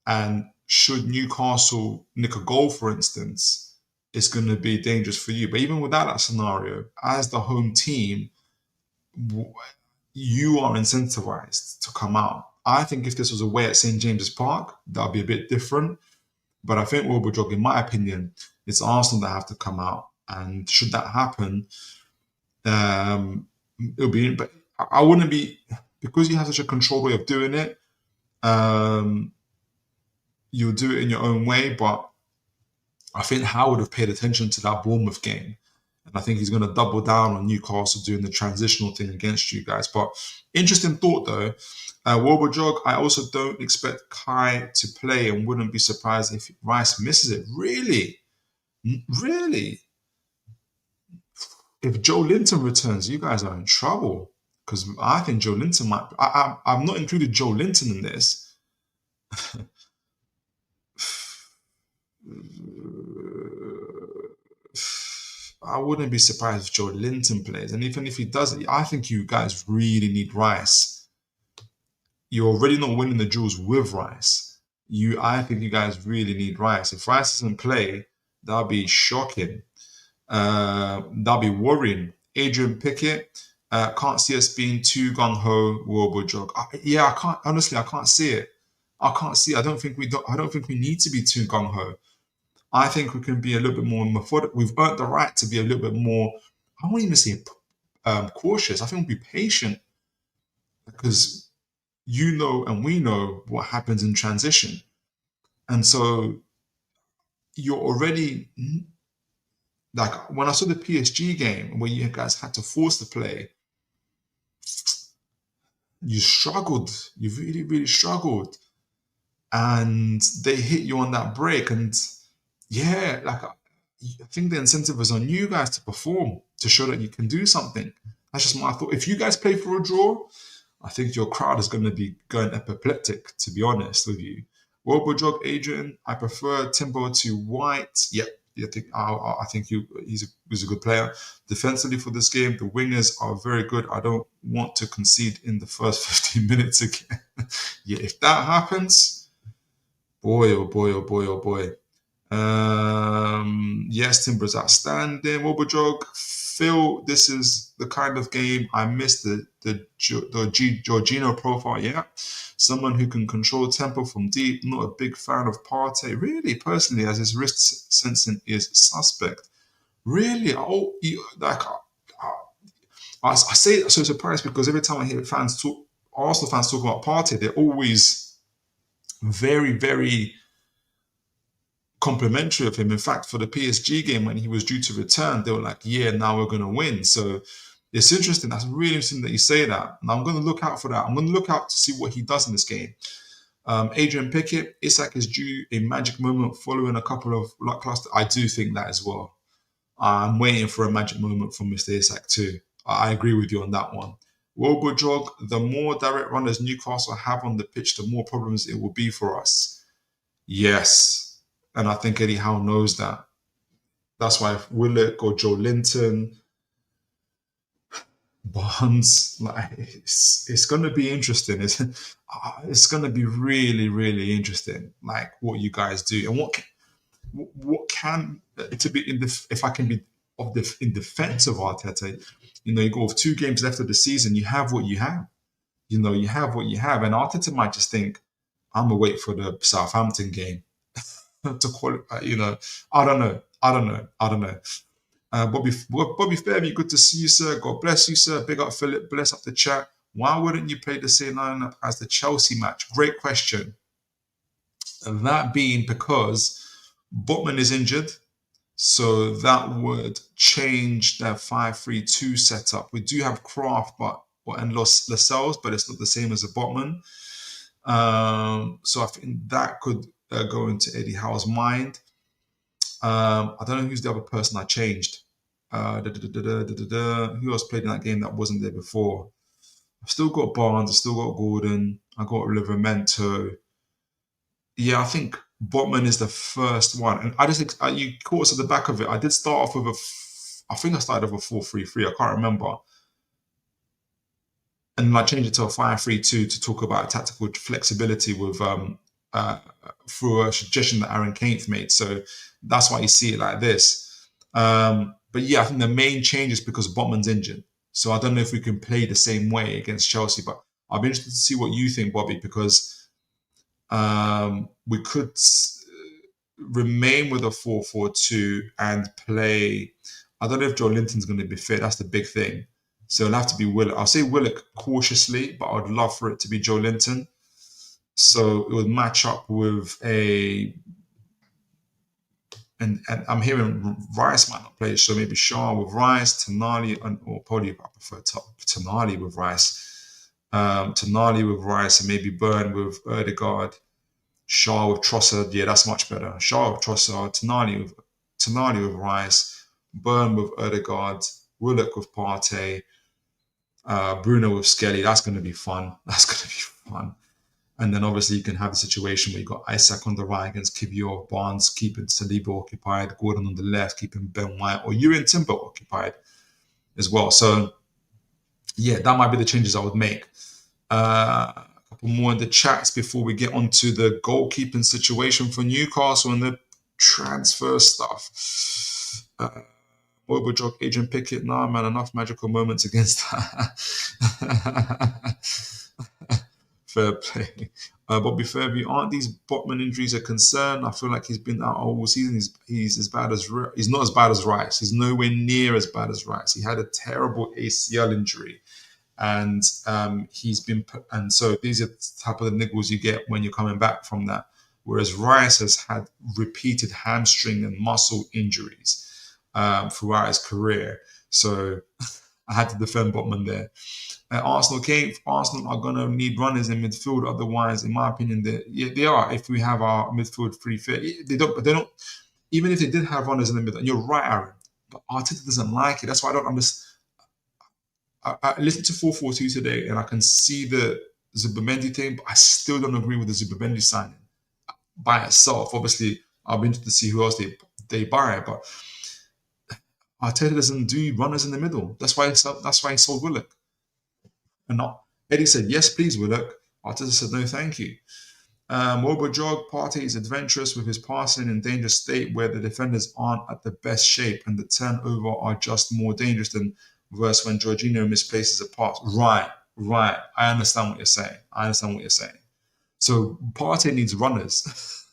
And should Newcastle nick a goal, for instance, it's going to be dangerous for you. But even without that scenario, as the home team, you are incentivized to come out. I think if this was away at St. James's Park, that would be a bit different. But I think Wilbur, in my opinion, it's Arsenal that have to come out. And should that happen, it'll be. But I wouldn't be, because you have such a controlled way of doing it. You'll do it in your own way, but I think Howard have paid attention to that Bournemouth game. And I think he's going to double down on Newcastle doing the transitional thing against you guys. But interesting thought, though. Jog, I also don't expect Kai to play and wouldn't be surprised if Rice misses it. Really? Really? If Joe Linton returns, you guys are in trouble. Because I think Joe Linton might... I've not included Joe Linton in this. I wouldn't be surprised if Joe Linton plays. And even if he does, I think you guys really need Rice. You're already not winning the duels with Rice. I think you guys really need Rice. If Rice doesn't play, that'll be shocking. That'll be worrying. Adrian Pickett, can't see us being too gung-ho, Jog. I can't. Honestly, I can't see it. I can't see. I don't think we need to be too gung-ho. I think we can be a little bit more methodical. We've earned the right to be a little bit more, I won't even say cautious. I think we'll be patient because you know and we know what happens in transition. And so you're already, like when I saw the PSG game where you guys had to force the play, you struggled. You really, really struggled. And they hit you on that break. And yeah, like I think the incentive is on you guys to perform, to show that you can do something. That's just my thought. If you guys play for a draw, I think your crowd is going to be going apoplectic, to be honest with you. Jog Adrian, I prefer Timber to White. Yep, I think he's a good player. Defensively for this game, the wingers are very good. I don't want to concede in the first 15 minutes again. Yeah, if that happens, boy, oh boy, oh boy, oh boy. Yes, Timber's outstanding. Wobajog, Phil, this is the kind of game I missed the Jorginho profile. Yeah, someone who can control tempo from deep. Not a big fan of Partey, really, personally, as his wrist sensing is suspect. Really, I say that so surprised because every time I hear Arsenal fans talk about Partey, they're always very, very complimentary of him. In fact, for the PSG game when he was due to return, they were like, yeah, now we're going to win. So it's interesting. That's really interesting that you say that. And I'm going to look out for that. I'm going to look out to see what he does in this game. Adrian Pickett, Isak is due a magic moment following a couple of lackluster. I do think that as well. I'm waiting for a magic moment from Mr. Isak too. I agree with you on that one. Wobojog, the more direct runners Newcastle have on the pitch, the more problems it will be for us. Yes. And I think Eddie Howe knows that. That's why if Willock or Joe Linton, Barnes, like it's going to be interesting. It's going to be really, really interesting. Like what you guys do and what can to be in the if I can be in defense of Arteta. You go with 2 games left of the season. You have what you have. You have what you have, and Arteta might just think, "I'm gonna wait for the Southampton game." To qualify, I don't know. Bobby Fairview, good to see you, sir. God bless you, sir. Big up Philip, bless up the chat. Why wouldn't you play the same lineup as the Chelsea match? Great question. And that being because Botman is injured, so that would change their 5-3-2 setup. We do have Kraft and Lascelles, but it's not the same as a Botman. So I think that could go into Eddie Howe's mind. I don't know who's the other person I changed. Who else played in that game that wasn't there before? I've still got Barnes, I've still got Gordon, I got Livermento. Yeah, I think Botman is the first one. And I just think you caught us at the back of it. I did start off with I think I started off with 4-3-3. I can't remember. And I changed it to a 5-3-2 to talk about tactical flexibility with through a suggestion that Aaron Kainth made. So that's why you see it like this. But yeah, I think the main change is because Botman's injured. So I don't know if we can play the same way against Chelsea, but I'll be interested to see what you think, Bobby, because we could remain with a 4-4-2 and play. I don't know if Joe Linton's going to be fit. That's the big thing. So it'll have to be Willock. I'll say Willock cautiously, but I'd love for it to be Joe Linton. So it would match up with and I'm hearing Rice might not play, so maybe Shaw with Rice, Tonali, or probably I prefer Tonali with Rice. Tonali with Rice, and maybe Burn with Ødegaard. Shaw with Trossard, yeah, that's much better. Shaw with Trossard, Tonali with Rice, Burn with Ødegaard, Willock with Partey, Bruno with Skelly. That's going to be fun. And then obviously you can have a situation where you got Isak on the right against Kivior, Barnes keeping Saliba occupied, Gordon on the left keeping Ben White, or you and Timber occupied as well. So yeah, that might be the changes I would make. A couple more in the chats before we get onto the goalkeeping situation for Newcastle and the transfer stuff. Overjog, Adrian Pickett, nah, man, enough magical moments against that. Fair play. Bobby Fairview, aren't these Botman injuries a concern? I feel like he's been out all season. He's as bad as he's not as bad as Rice. He's nowhere near as bad as Rice. He had a terrible ACL injury, and he's been. And so these are the type of the niggles you get when you're coming back from that. Whereas Rice has had repeated hamstring and muscle injuries throughout his career. So I had to defend Botman there. Arsenal are gonna need runners in midfield. Otherwise, in my opinion, they are. If we have our midfield free fit, they don't. But they don't. Even if they did have runners in the middle, and you're right, Aaron. But Arteta doesn't like it. That's why I don't understand. I listened to 442 today, and I can see the Zubimendi thing, but I still don't agree with the Zubimendi signing by itself. Obviously, I'll be interested to see who else they buy, but Arteta doesn't do runners in the middle. That's why he sold Willock. And not Eddie said, yes, please, Willock. Arteta said, no, thank you. Jog Partey is adventurous with his passing in dangerous state where the defenders aren't at the best shape and the turnover are just more dangerous than versus when Jorginho misplaces a pass. Right. I understand what you're saying. So Partey needs runners.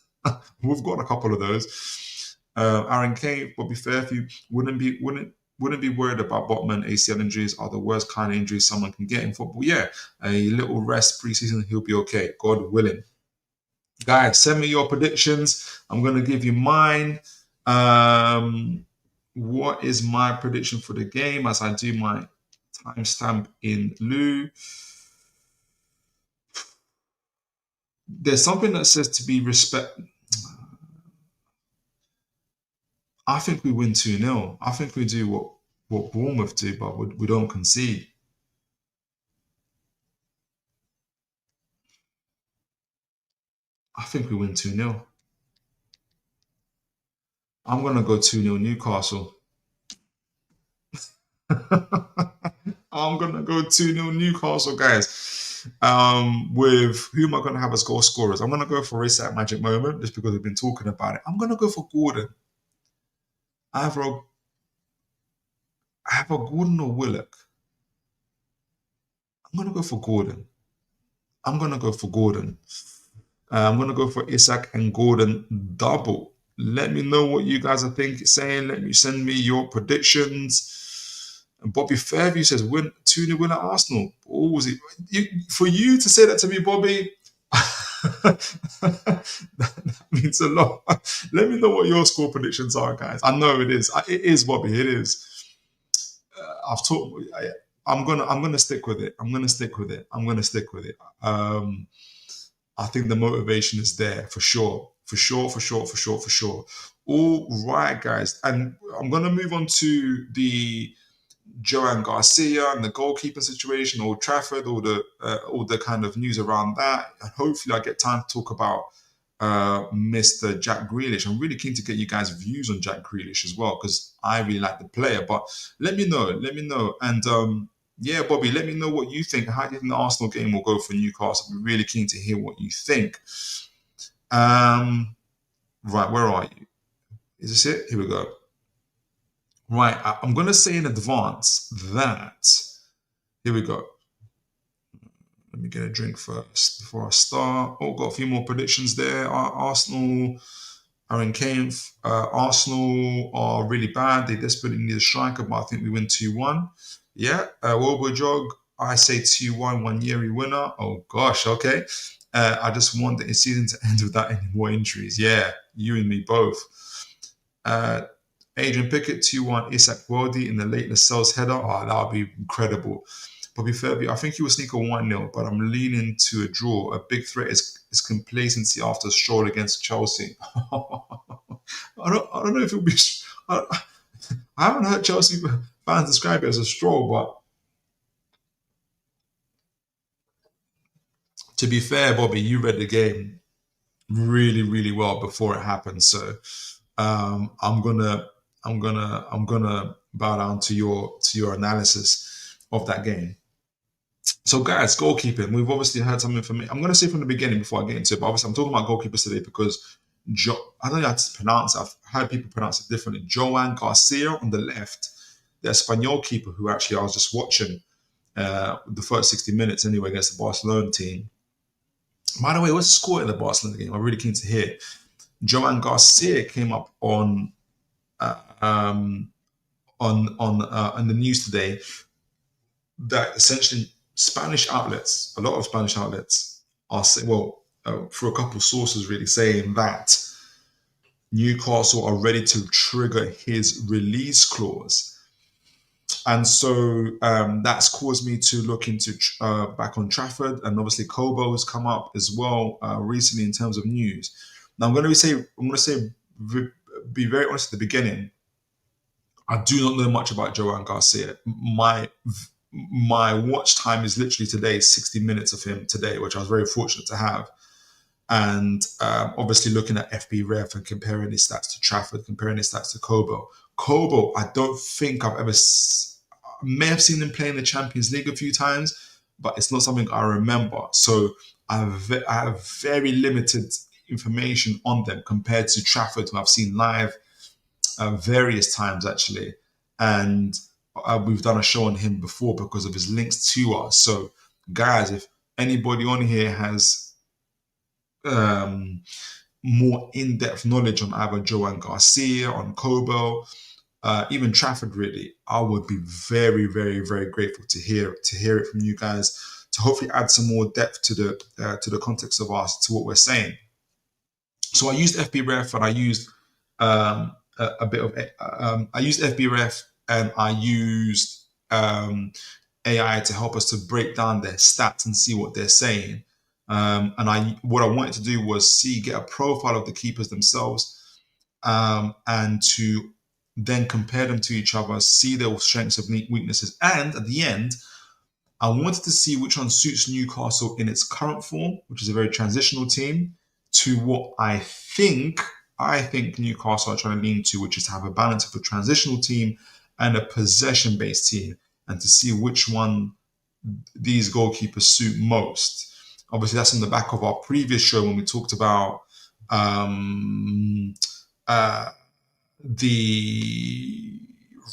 We've got a couple of those. Aaron Kane, Bobby Fairview wouldn't be worried about Botman. ACL injuries are the worst kind of injuries someone can get in football. Yeah, a little rest preseason, he'll be okay, God willing. Guys, send me your predictions. I'm going to give you mine. What is my prediction for the game as I do my timestamp in lieu? There's something that says to be respect. I think we win 2-0. I think we do what Bournemouth do, but we don't concede. I think we win 2-0. I'm going to go 2-0 Newcastle. I'm going to go 2-0 Newcastle, guys. With who am I going to have as goal scorers? I'm going to go for Isak Magic Moment just because we've been talking about it. I'm going to go for Gordon. I have a Gordon or Willock. I'm going to go for Gordon. I'm going to go for Isak and Gordon double. Let me know what you guys are saying. Let me send me your predictions. And Bobby Fairview says, 2-0 win at Arsenal. Oh, was it? For you to say that to me, Bobby, that means a lot. Let me know what your score predictions are, guys. I know it is. It is, Bobby. It is. I'm gonna stick with it. I think the motivation is there for sure. All right, guys, and I'm gonna move on to the Joan Garcia and the goalkeeping situation, Old Trafford, all the kind of news around that. And hopefully, I get time to talk about Mr. Jack Grealish. I'm really keen to get you guys' views on Jack Grealish as well because I really like the player. But let me know, and yeah, Bobby, let me know what you think. How do you think the Arsenal game will go for Newcastle? I'm really keen to hear what you think. Right, where are you? Is this it? Here we go. Right, I'm going to say in advance that, here we go. Let me get a drink first before I start. Oh, got a few more predictions there. Arsenal, Aaron Kane, Arsenal are really bad. They desperately need a striker, but I think we win 2-1. Yeah, Jog, I say 2-1, 1-year winner. Oh, gosh, okay. I just want the season to end without any more injuries. Yeah, you and me both. Adrian Pickett, 2-1, Isak Weldy in the late Lascelles header. Oh, that would be incredible. Bobby Fairview, I think he will sneak a 1-0, but I'm leaning to a draw. A big threat is complacency after a stroll against Chelsea. I don't know if it will be... I haven't heard Chelsea fans describe it as a stroll, but to be fair, Bobby, you read the game really, really well before it happened. So I'm gonna bow down to your analysis of that game. So, guys, goalkeeping. We've obviously heard something from me. I'm going to say from the beginning before I get into it, but obviously I'm talking about goalkeepers today because I don't know how to pronounce it. I've heard people pronounce it differently. Joan Garcia on the left, the Espanyol keeper who actually I was just watching the first 60 minutes anyway against the Barcelona team. By the way, what's the score in the Barcelona game? I'm really keen to hear. Joan Garcia came up on the news today that essentially Spanish outlets, a lot of Spanish outlets are saying, for a couple of sources really saying that Newcastle are ready to trigger his release clause. And so that's caused me to look into back on Trafford, and obviously Kobel has come up as well recently in terms of news. Now I'm going to say, be very honest at the beginning. I do not know much about Joan Garcia. My watch time is literally today 60 minutes of him today, which I was very fortunate to have. And obviously looking at FB Ref and comparing his stats to Trafford, comparing his stats to Kobel. Kobel, I don't think I've ever may have seen him play in the Champions League a few times, but it's not something I remember. So I have very limited information on them compared to Trafford, who I've seen live various times actually. And we've done a show on him before because of his links to us. So guys, if anybody on here has more in-depth knowledge on either Joan Garcia, on Kobel, even Trafford, really, I would be very, very, very grateful to hear it from you guys, to hopefully add some more depth to the context of us, to what we're saying. So I used FB Ref, and I used a bit of I used FB Ref, and I used AI to help us to break down their stats and see what they're saying. And what I wanted to do was get a profile of the keepers themselves, and to then compare them to each other, see their strengths and weaknesses. And at the end, I wanted to see which one suits Newcastle in its current form, which is a very transitional team, to what I think Newcastle are trying to lean to, which is to have a balance of a transitional team and a possession-based team, and to see which one these goalkeepers suit most. Obviously, that's on the back of our previous show when we talked about the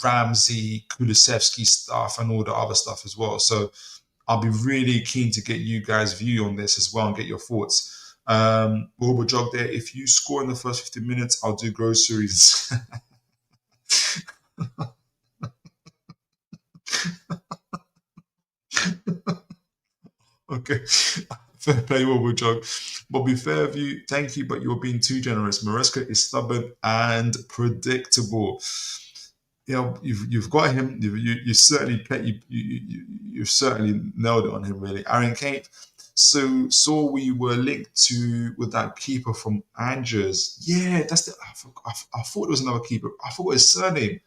Ramsey, Kulusevski stuff and all the other stuff as well. So I'll be really keen to get you guys' view on this as well and get your thoughts. Wilbur Jog there, if you score in the first 15 minutes, I'll do groceries. Okay. Fair play, Wilbur Jog. Bobby Fairview, thank you, but you're being too generous. Maresca is stubborn and predictable. You know, you've got him. You certainly play. You certainly nailed it on him, really. Aaron Kate. So saw we were linked to with that keeper from Angers. Yeah, that's the. I thought it was another keeper. I forgot his surname.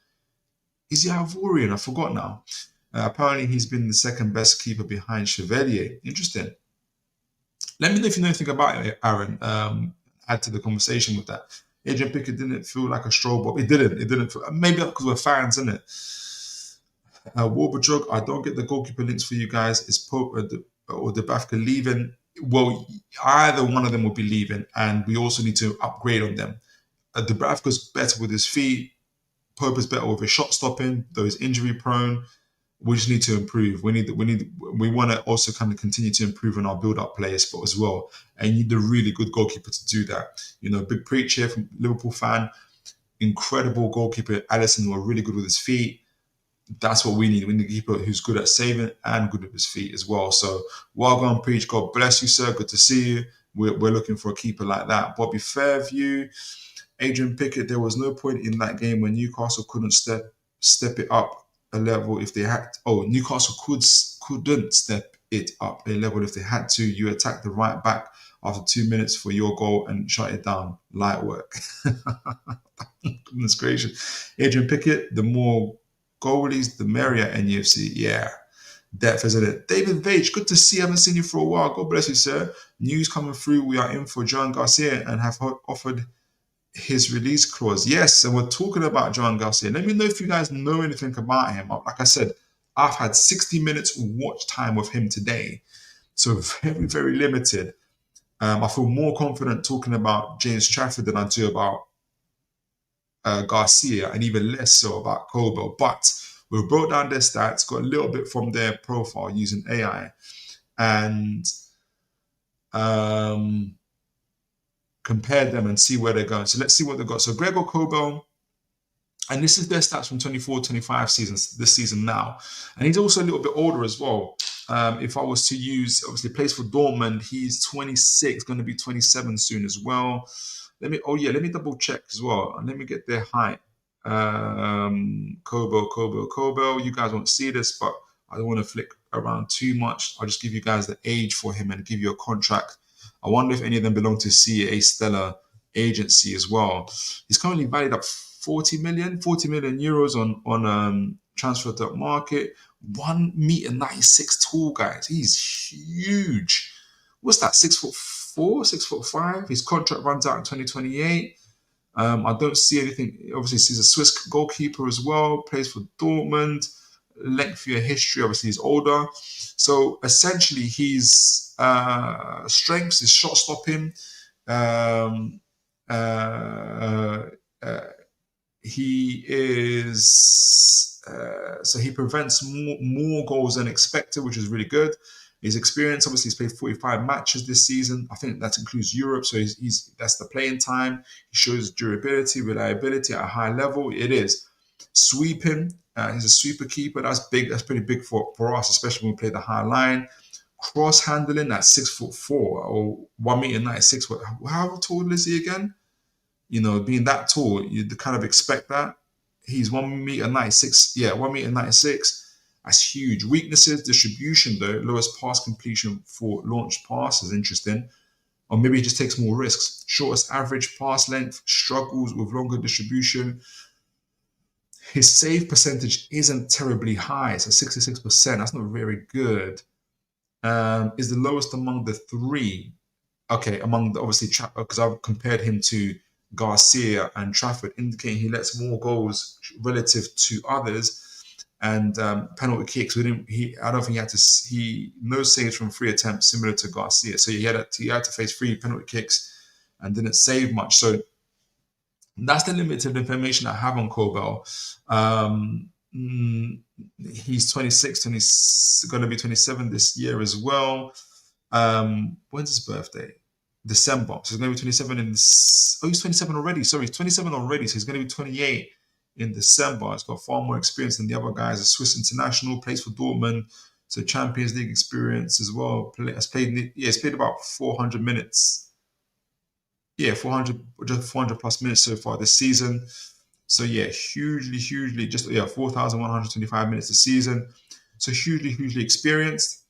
Is he Ivorian? I forgot now. Apparently, he's been the second best keeper behind Chevalier. Interesting. Let me know if you know anything about it, Aaron. Add to the conversation with that. Adrian Pickett didn't feel like a stroll, but it didn't. It didn't feel, maybe because we're fans, isn't it? Warburg, I don't get the goalkeeper links for you guys. Is Pope or Dubravka leaving? Well, either one of them will be leaving, and we also need to upgrade on them. Dubravka's better with his feet. Pope is better with his shot stopping, though he's injury prone. We just need to improve. We want to also kind of continue to improve on our build-up play spot as well. And you need a really good goalkeeper to do that. You know, Big Preach here from Liverpool fan, incredible goalkeeper. Alisson were really good with his feet. That's what we need. We need a keeper who's good at saving and good with his feet as well. So, well done, Preach. God bless you, sir. Good to see you. We're looking for a keeper like that. Bobby Fairview, Adrian Pickett. There was no point in that game when Newcastle couldn't step it up a level if they had. Newcastle couldn't step it up a level if they had to. You attack the right back after 2 minutes for your goal and shut it down. Light work. Goodness gracious. Adrian Pickett, the more goalies, the merrier NUFC. Yeah. Depth, isn't it? David Vage, good to see. I haven't seen you for a while. God bless you, sir. News coming through. We are in for Joan Garcia and have offered his release clause. Yes, and we're talking about Joan Garcia. Let me know if you guys know anything about him. Like I said, I've had 60 minutes watch time with him today. So very, very limited. I feel more confident talking about James Trafford than I do about Garcia, and even less so about Kobel. But we broke down their stats, got a little bit from their profile using AI, and compare them and see where they're going. So let's see what they've got. So Gregor Kobel, and this is their stats from 24-25 seasons, this season now. And he's also a little bit older as well. If I was to use, obviously plays for Dortmund, he's 26, going to be 27 soon as well. Let me double check as well. And let me get their height. Kobel. You guys won't see this, but I don't want to flick around too much. I'll just give you guys the age for him and give you a contract. I wonder if any of them belong to CA Stellar agency as well. He's currently valued at 40 million euros on transfer market. 1 meter 96 tall, guys. He's huge. What's that? 6'4", 6'5". His contract runs out in 2028. I don't see anything. Obviously, he's a Swiss goalkeeper as well. Plays for Dortmund. Lengthier history. Obviously, he's older. So essentially, his strengths is shot stopping. He is so he prevents more goals than expected, which is really good. His experience, obviously, he's played 45 matches this season. I think that includes Europe, so that's the playing time. He shows durability, reliability at a high level. It is sweeping. He's a sweeper keeper. That's big. That's pretty big for us, especially when we play the high line. Cross handling at 6'4" or 1 meter 96. How tall is he again? You know, being that tall, you kind of expect that. He's 1 meter 96. Yeah, 1 meter 96. That's huge. Weaknesses, distribution though, lowest pass completion for launched passes, interesting. Or maybe he just takes more risks. Shortest average pass length, struggles with longer distribution. His save percentage isn't terribly high, so 66%. That's not very good. Is the lowest among the three. Okay, among the, obviously, because I've compared him to Garcia and Trafford, indicating he lets more goals relative to others. And penalty kicks, I don't think he had to. No saves from 3 attempts, similar to Garcia. So he had to face 3 penalty kicks and didn't save much. So that's the limited information I have on Kobel. He's 26, going to be 27 this year as well. When's his birthday? December. So he's going to be 27 he's 27 already. Sorry, he's 27 already. So he's going to be 28 in December. He's got far more experience than the other guys. A Swiss international, plays for Dortmund, so Champions League experience as well. He's played about 400 minutes. Yeah, 400 plus minutes so far this season. So yeah, hugely, 4,125 minutes this season. So hugely experienced.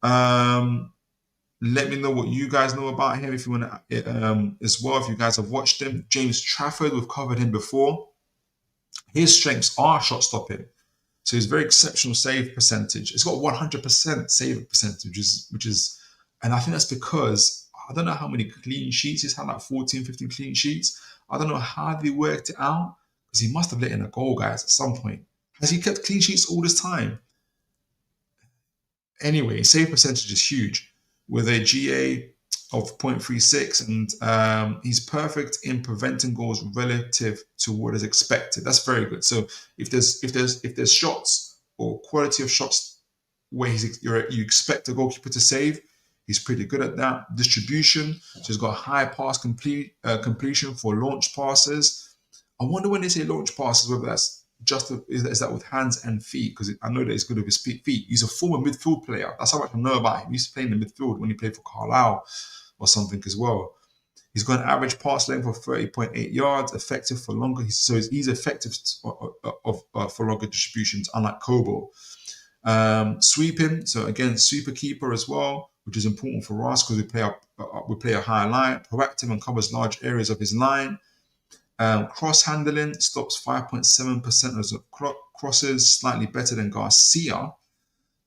Let me know what you guys know about him if you want to, as well, if you guys have watched him. James Trafford, we've covered him before. His strengths are shot stopping. So he's very exceptional save percentage. It's got 100% save percentage, which is, and I think that's because, I don't know how many clean sheets he's had, like 14, 15 clean sheets. I don't know how they worked it out, because he must have let in a goal, guys, at some point. Has he kept clean sheets all this time? Anyway, save percentage is huge, with a GA of 0.36, and he's perfect in preventing goals relative to what is expected. That's very good. So if there's shots or quality of shots where you expect a goalkeeper to save, he's pretty good at that. Distribution, so he's got high pass completion for launch passes. I wonder when they say launch passes, whether that's is that with hands and feet, because I know that he's good with his feet. He's a former midfield player. That's how much I know about him. He used to play in the midfield when he played for Carlisle or something as well. He's got an average pass length of 30.8 yards, effective for longer. So he's effective for longer distributions, unlike Kobel. Sweeping, so again, sweeper keeper as well, which is important for us because we play a high line. Proactive and covers large areas of his line. Cross handling, stops 5.7% of crosses, slightly better than Garcia,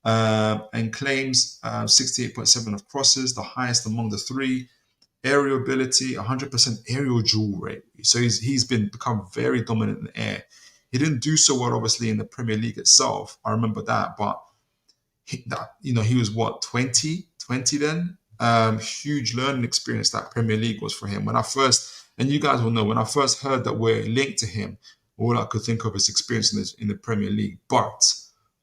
and claims 68.7% of crosses, the highest among the three. Aerial ability, 100% aerial duel rate. So he's become very dominant in the air. He didn't do so well, obviously, in the Premier League itself. I remember that, but he was what, 20 then? Huge learning experience that Premier League was for him. And you guys will know, when I first heard that we're linked to him, all I could think of is experience in the Premier League. But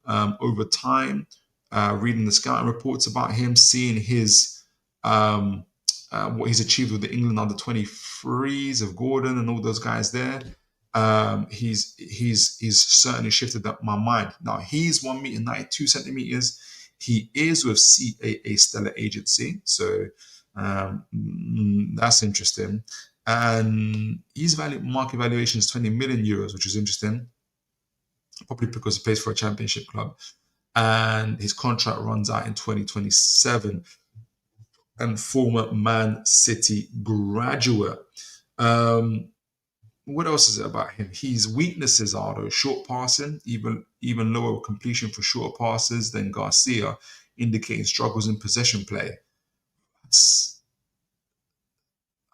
over time, reading the scouting reports about him, seeing his what he's achieved with the England under 23s of Gordon and all those guys there, he's certainly shifted up my mind. Now he's 1 meter 92 centimeters. He is with CAA Stellar Agency, so that's interesting. And his market valuation is 20 million euros, which is interesting, probably because he plays for a championship club. And his contract runs out in 2027. And former Man City graduate. What else is it about him? His weaknesses are though short passing, even lower completion for short passes than Garcia, indicating struggles in possession play.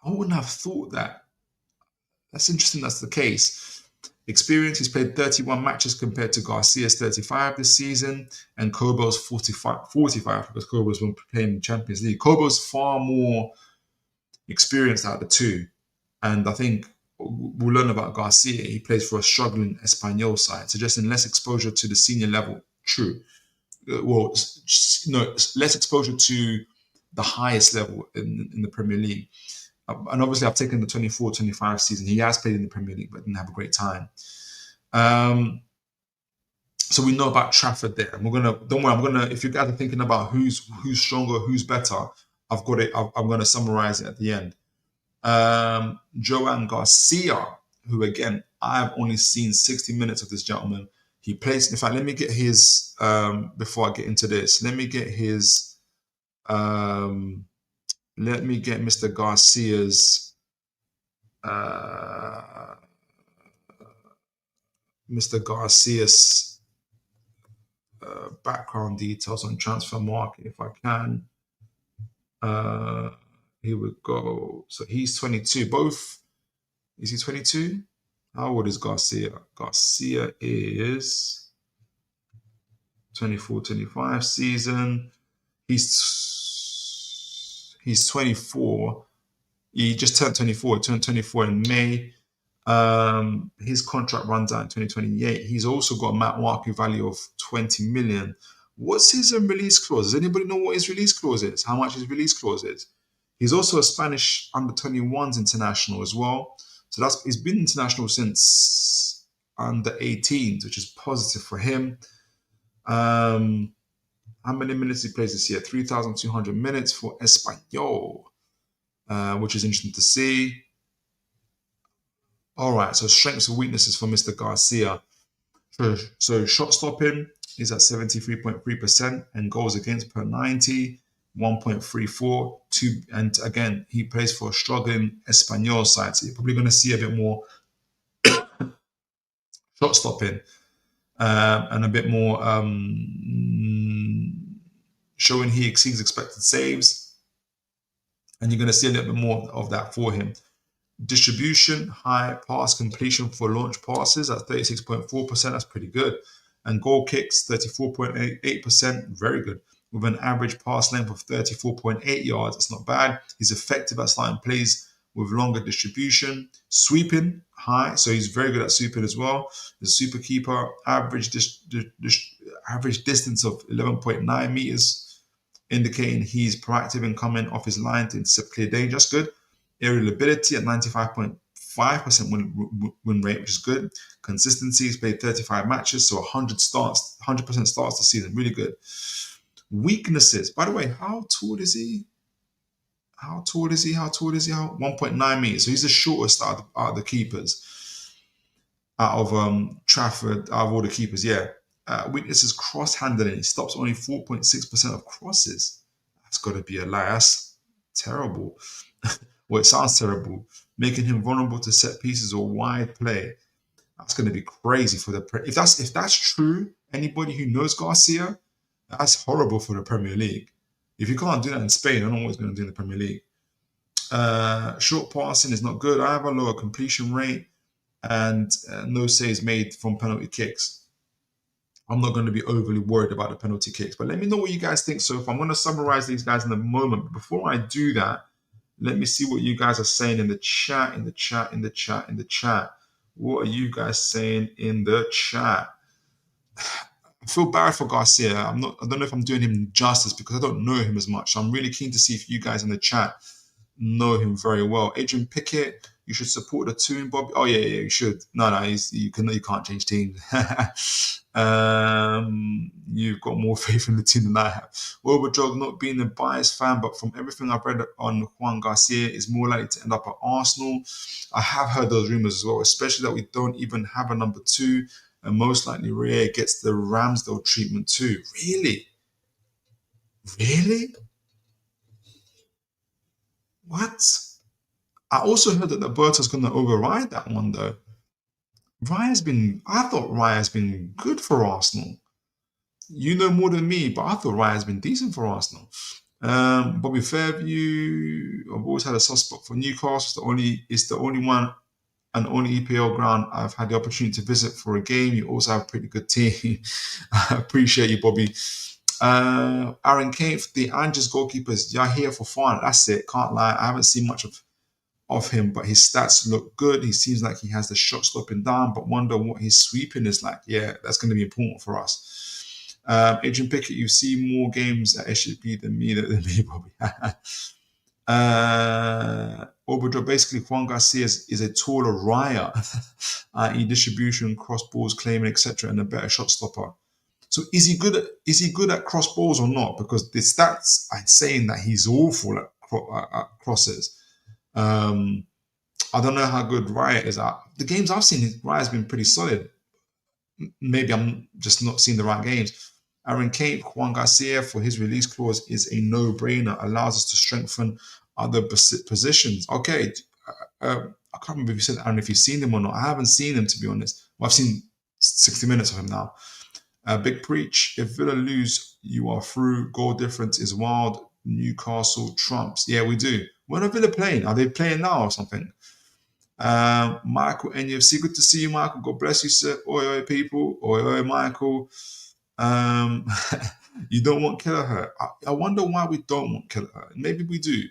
I wouldn't have thought that. That's interesting. That's the case. Experience, he's played 31 matches compared to Garcia's 35 this season, and Kobel's 45 because Kobel's been playing in the Champions League. Kobel's far more experienced out of the two, and I think we'll learn about Garcia. He plays for a struggling Espanyol side, suggesting less exposure to the senior level. True. Well, no, less exposure to the highest level in the Premier League. And obviously, I've taken the 24-25 season. He has played in the Premier League, but didn't have a great time. So we know about Trafford there. And don't worry, if you guys are thinking about who's stronger, who's better, I've got it. I'm going to summarize it at the end. Joan Garcia, who again, I've only seen 60 minutes of this gentleman. He plays, in fact, let me get his, before I get into this, let me get Mr. Garcia's, background details on transfer market, if I can. Here we go. So he's 22. Is he 22? How old is Garcia? Garcia is 24-25 season. He's 24. He just turned 24. He turned 24 in May. His contract runs out in 2028. He's also got a market value of 20 million. What's his release clause? Does anybody know what his release clause is? How much his release clause is? He's also a Spanish under-21s international as well. So he's been international since under-18s, which is positive for him. How many minutes he plays this year? 3,200 minutes for Espanyol, which is interesting to see. All right, so strengths and weaknesses for Mr. Garcia. So shot stopping is at 73.3%, and goals against per 90, 1.34. And again, he plays for a struggling Espanyol side, so you're probably going to see a bit more shot stopping and a bit more showing he exceeds expected saves, and you're going to see a little bit more of that for him. Distribution, high pass completion for launch passes at 36.4%. That's pretty good. And goal kicks, 34.8%. Very good. With an average pass length of 34.8 yards. It's not bad. He's effective at starting plays with longer distribution. Sweeping, high. So he's very good at sweeping as well. The super keeper, average distance of 11.9 meters, indicating he's proactive in coming off his line to intercept clear danger. That's good. Aerial ability at 95.5% win rate, which is good. Consistency, he's played 35 matches, so 100% starts the season. Really good. Weaknesses. By the way, how tall is he? 1.9 meters. So he's the shortest out of the keepers. Out of Trafford, out of all the keepers, yeah. Weaknesses, cross handling. He stops only 4.6% of crosses. That's got to be a lie. That's terrible. Well, it sounds terrible, making him vulnerable to set pieces or wide play. That's going to be crazy for the if that's true. Anybody who knows Garcia, that's horrible for the Premier League. If you can't do that in Spain, I don't know what he's going to do in the Premier League. Short passing is not good. I have a lower completion rate and no saves made from penalty kicks. I'm not going to be overly worried about the penalty kicks, but let me know what you guys think. So if I'm going to summarize these guys in a moment, but before I do that, let me see what you guys are saying in the chat, What are you guys saying in the chat? I feel bad for Garcia. I don't know if I'm doing him justice because I don't know him as much. So I'm really keen to see if you guys in the chat know him very well. Adrian Pickett, You should support the Toon, Bobby. Oh yeah, you should. No, you can't change teams. You've got more faith in the team than I have. Overdog, not being a biased fan, but from everything I've read on Joan Garcia, is more likely to end up at Arsenal. I have heard those rumours as well, especially that we don't even have a number 2, and most likely Ria gets the Ramsdale treatment too. Really? Really? What? I also heard that Roberto's going to override that one though. I thought Raya's been good for Arsenal. You know more than me, but I thought Raya's been decent for Arsenal. Bobby Fairview, I've always had a soft spot for Newcastle. It's the only one and only EPL ground I've had the opportunity to visit for a game. You also have a pretty good team. I appreciate you, Bobby. Aaron Kane, the Angers goalkeepers, you're here for fun. That's it. Can't lie. I haven't seen much of him, but his stats look good. He seems like he has the shot stopping down, but wonder what his sweeping is like. Yeah, that's going to be important for us. Adrian Pickett, you see more games at SHP than me, Bobby. Obrador, basically, Juan Garcia is a taller Raya, i.e. distribution, cross balls, claiming, etc., and a better shot stopper. So is he good at cross balls or not? Because the stats are saying that he's awful at crosses. I don't know how good Raya is at. The games I've seen, Raya's been pretty solid. Maybe I'm just not seeing the right games. Aaron Kane, Juan Garcia, for his release clause is a no-brainer. Allows us to strengthen other positions. Okay, I can't remember if you said, Aaron, if you've seen him or not. I haven't seen him, to be honest. Well, I've seen 60 minutes of him now. Big preach. If Villa lose, you are through. Goal difference is wild. Newcastle trumps. Yeah, we do. When are Villa playing? Are they playing now or something? Michael, NUFC. Good to see you, Michael. God bless you, sir. Oi, oi, people. Oi, oi, Michael. You don't want Kelleher. I wonder why we don't want Kelleher. Maybe we do.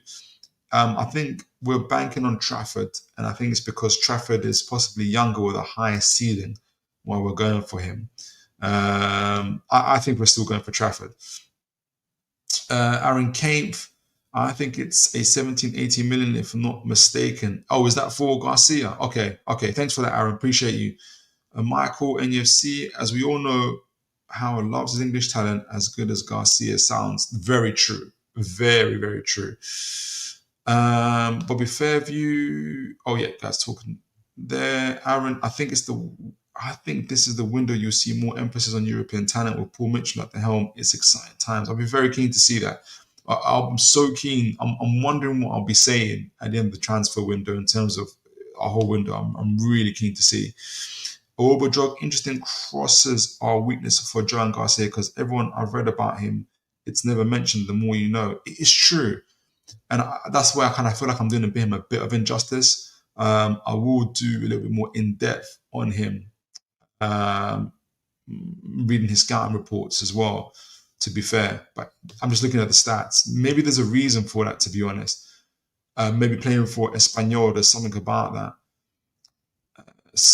I think we're banking on Trafford, and I think it's because Trafford is possibly younger with a higher ceiling while we're going for him. I think we're still going for Trafford. Aaron Kane, I think it's a 17, 18 million, if I'm not mistaken. Oh, is that for Garcia? Okay. Thanks for that, Aaron. Appreciate you. Michael, NUFC, as we all know, Howard loves his English talent as good as Garcia sounds. Very true. Very, very true. Bobby Fairview. Oh, yeah, guys talking there. Aaron, I think this is the window you'll see more emphasis on European talent with Paul Mitchell at the helm. It's exciting times. I'll be very keen to see that. I'm so keen. I'm wondering what I'll be saying at the end of the transfer window in terms of our whole window. I'm really keen to see. Overdrug, interesting crosses are weakness for Joan Garcia because everyone I've read about him, it's never mentioned. The more you know, it is true, and that's why I kind of feel like I'm doing him a bit of injustice. I will do a little bit more in depth on him, reading his scouting reports as well. To be fair, but I'm just looking at the stats. Maybe there's a reason for that. To be honest, maybe playing for Espanyol, there's something about that.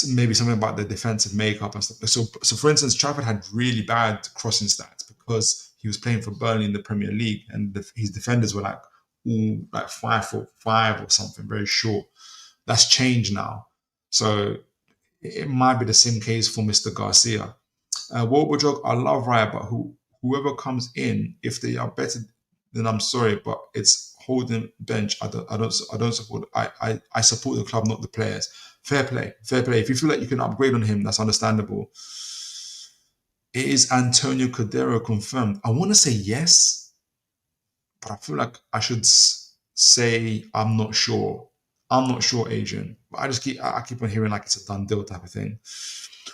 Maybe something about the defensive makeup and stuff. So for instance, Trafford had really bad crossing stats because he was playing for Burnley in the Premier League, and his defenders were like 5'5" or something, very short. That's changed now, so it might be the same case for Mr. Garcia. Wobojog, I love Raya, but whoever comes in, if they are better, then I'm sorry, but it's holding bench. I don't support. I support the club, not the players. Fair play. If you feel like you can upgrade on him, that's understandable. It is Antonio Cordero confirmed. I want to say yes, but I feel like I should say I'm not sure. I'm not sure, Adrian. But I keep on hearing like it's a done deal type of thing.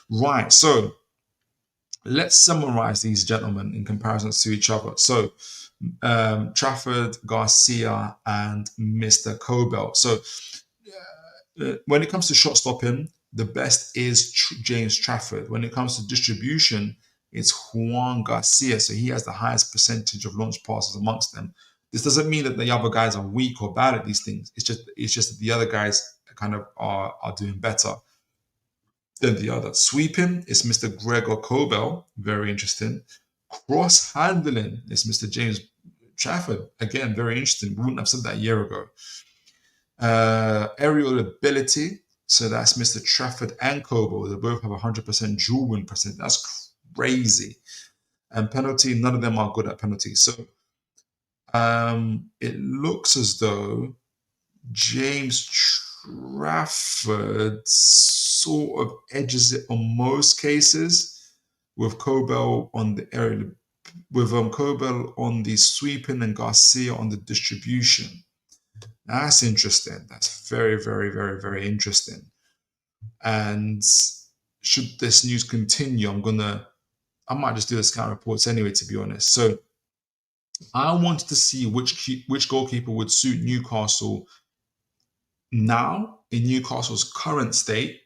Right. So let's summarize these gentlemen in comparison to each other. So Trafford, Garcia, and Mr. Kobel. So when it comes to shot stopping, the best is James Trafford. When it comes to distribution, it's Juan Garcia. So he has the highest percentage of launch passes amongst them. This doesn't mean that the other guys are weak or bad at these things. It's just that the other guys kind of are doing better than the other. Sweeping is Mr. Gregor Kobel. Very interesting. Cross handling is Mr. James Trafford. Again, very interesting. We wouldn't have said that a year ago. Aerial ability, so that's Mr. Trafford and Kobel. They both have 100% dual win percent. That's crazy. And penalty, none of them are good at penalty. So it looks as though James Trafford sort of edges it on most cases, with Kobel on the aerial, with Kobel on the sweeping and Garcia on the distribution. That's interesting. That's very, very, very, very interesting. And should this news continue, I might just do the scout reports anyway, to be honest. So I wanted to see which goalkeeper would suit Newcastle now in Newcastle's current state,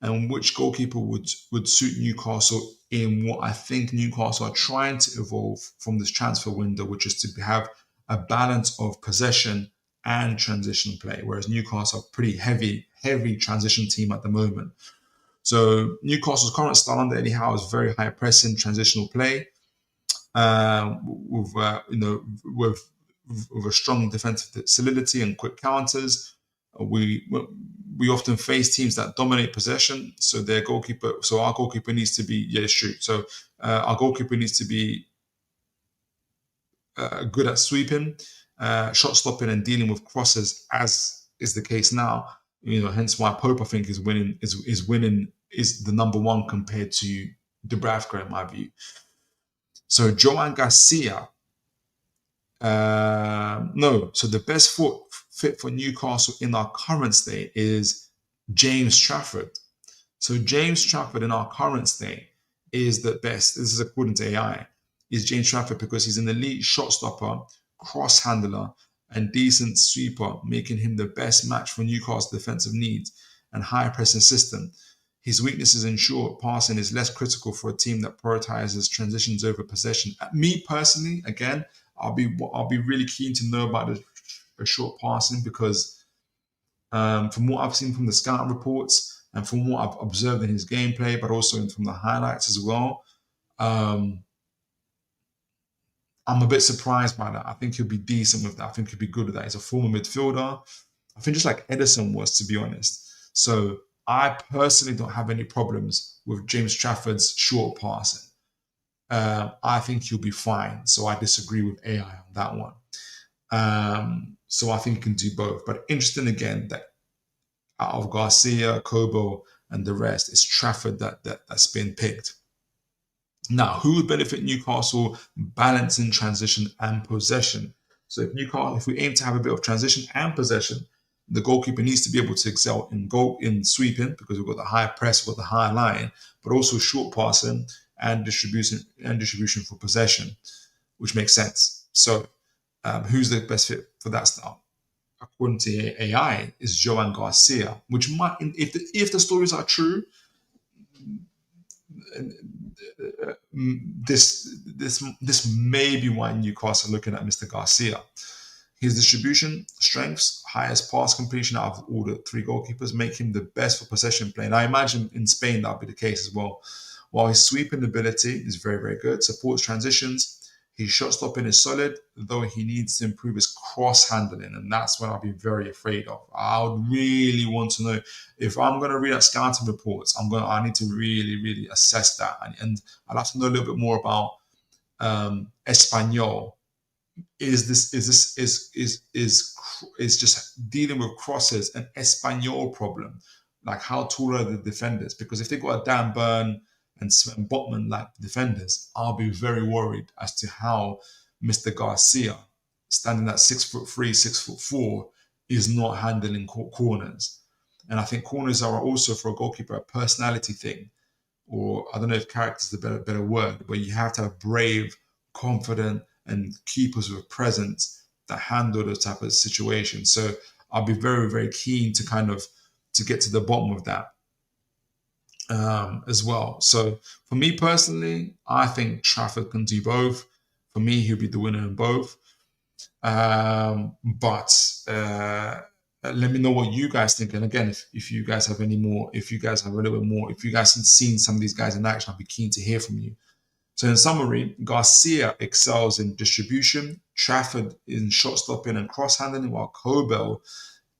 and which goalkeeper would suit Newcastle in what I think Newcastle are trying to evolve from this transfer window, which is to have a balance of possession and transition play, whereas Newcastle are pretty heavy transition team at the moment. So Newcastle's current style under Eddie Howe is very high pressing transitional play, with a strong defensive solidity and quick counters. We often face teams that dominate possession, so our goalkeeper needs to be So our goalkeeper needs to be good at sweeping, shot stopping, and dealing with crosses, as is the case now. Hence why Pope, I think, is the number one compared to Dubravka in my view. So Joan Garcia. So the best fit for Newcastle in our current state is James Trafford. So James Trafford in our current state is the best. This is according to AI. Is James Trafford because he's an elite shot stopper, cross handler, and decent sweeper, making him the best match for Newcastle's defensive needs and high pressing system. His weaknesses in short passing is less critical for a team that prioritizes transitions over possession. Me personally, again, I'll be really keen to know about the short passing, because from what I've seen from the scouting reports and from what I've observed in his gameplay, but also from the highlights as well, I'm a bit surprised by that. I think he'll be decent with that. I think he'll be good with that. He's a former midfielder. I think just like Edison was, to be honest. So I personally don't have any problems with James Trafford's short passing. I think he'll be fine. So I disagree with AI on that one. So I think he can do both. But interesting again that out of Garcia, Kobel, and the rest, it's Trafford that's been picked. Now, who would benefit Newcastle balancing transition and possession? So if we aim to have a bit of transition and possession, the goalkeeper needs to be able to excel in sweeping, because we've got the high press, we've got the high line, but also short passing and distribution for possession, which makes sense. So who's the best fit for that style? According to AI, is Joan Garcia, which might, if the stories are true, this may be why Newcastle are looking at Mr. Garcia. His distribution strengths, highest pass completion out of all the three goalkeepers, make him the best for possession play. And I imagine in Spain that'll be the case as well. While his sweeping ability is very, very good, supports transitions, his shot stopping is solid, though he needs to improve his cross handling, and that's what I'll be very afraid of. I would really want to know, if I'm going to read out scouting reports, I need to really, really assess that, and I'd like to know a little bit more about Espanyol. Is just dealing with crosses an Espanyol problem? Like, how tall are the defenders? Because if they've got a Dan Burn and Sven Botman like defenders, I'll be very worried as to how Mr. Garcia, standing at 6'3", 6'4", is not handling corners. And I think corners are also, for a goalkeeper, a personality thing, or I don't know if character is the better word, but you have to have brave, confident, and keepers with presence that handle those type of situations. So I'll be very, very keen to get to the bottom of that as well. So for me personally, I think Trafford can do both. For me, he'll be the winner in both. But let me know what you guys think. And again, if you guys have any more, if you guys have a little bit more, if you guys have seen some of these guys in action, I'll be keen to hear from you. So in summary, Garcia excels in distribution, Trafford in shot stopping and cross handling, while Kobel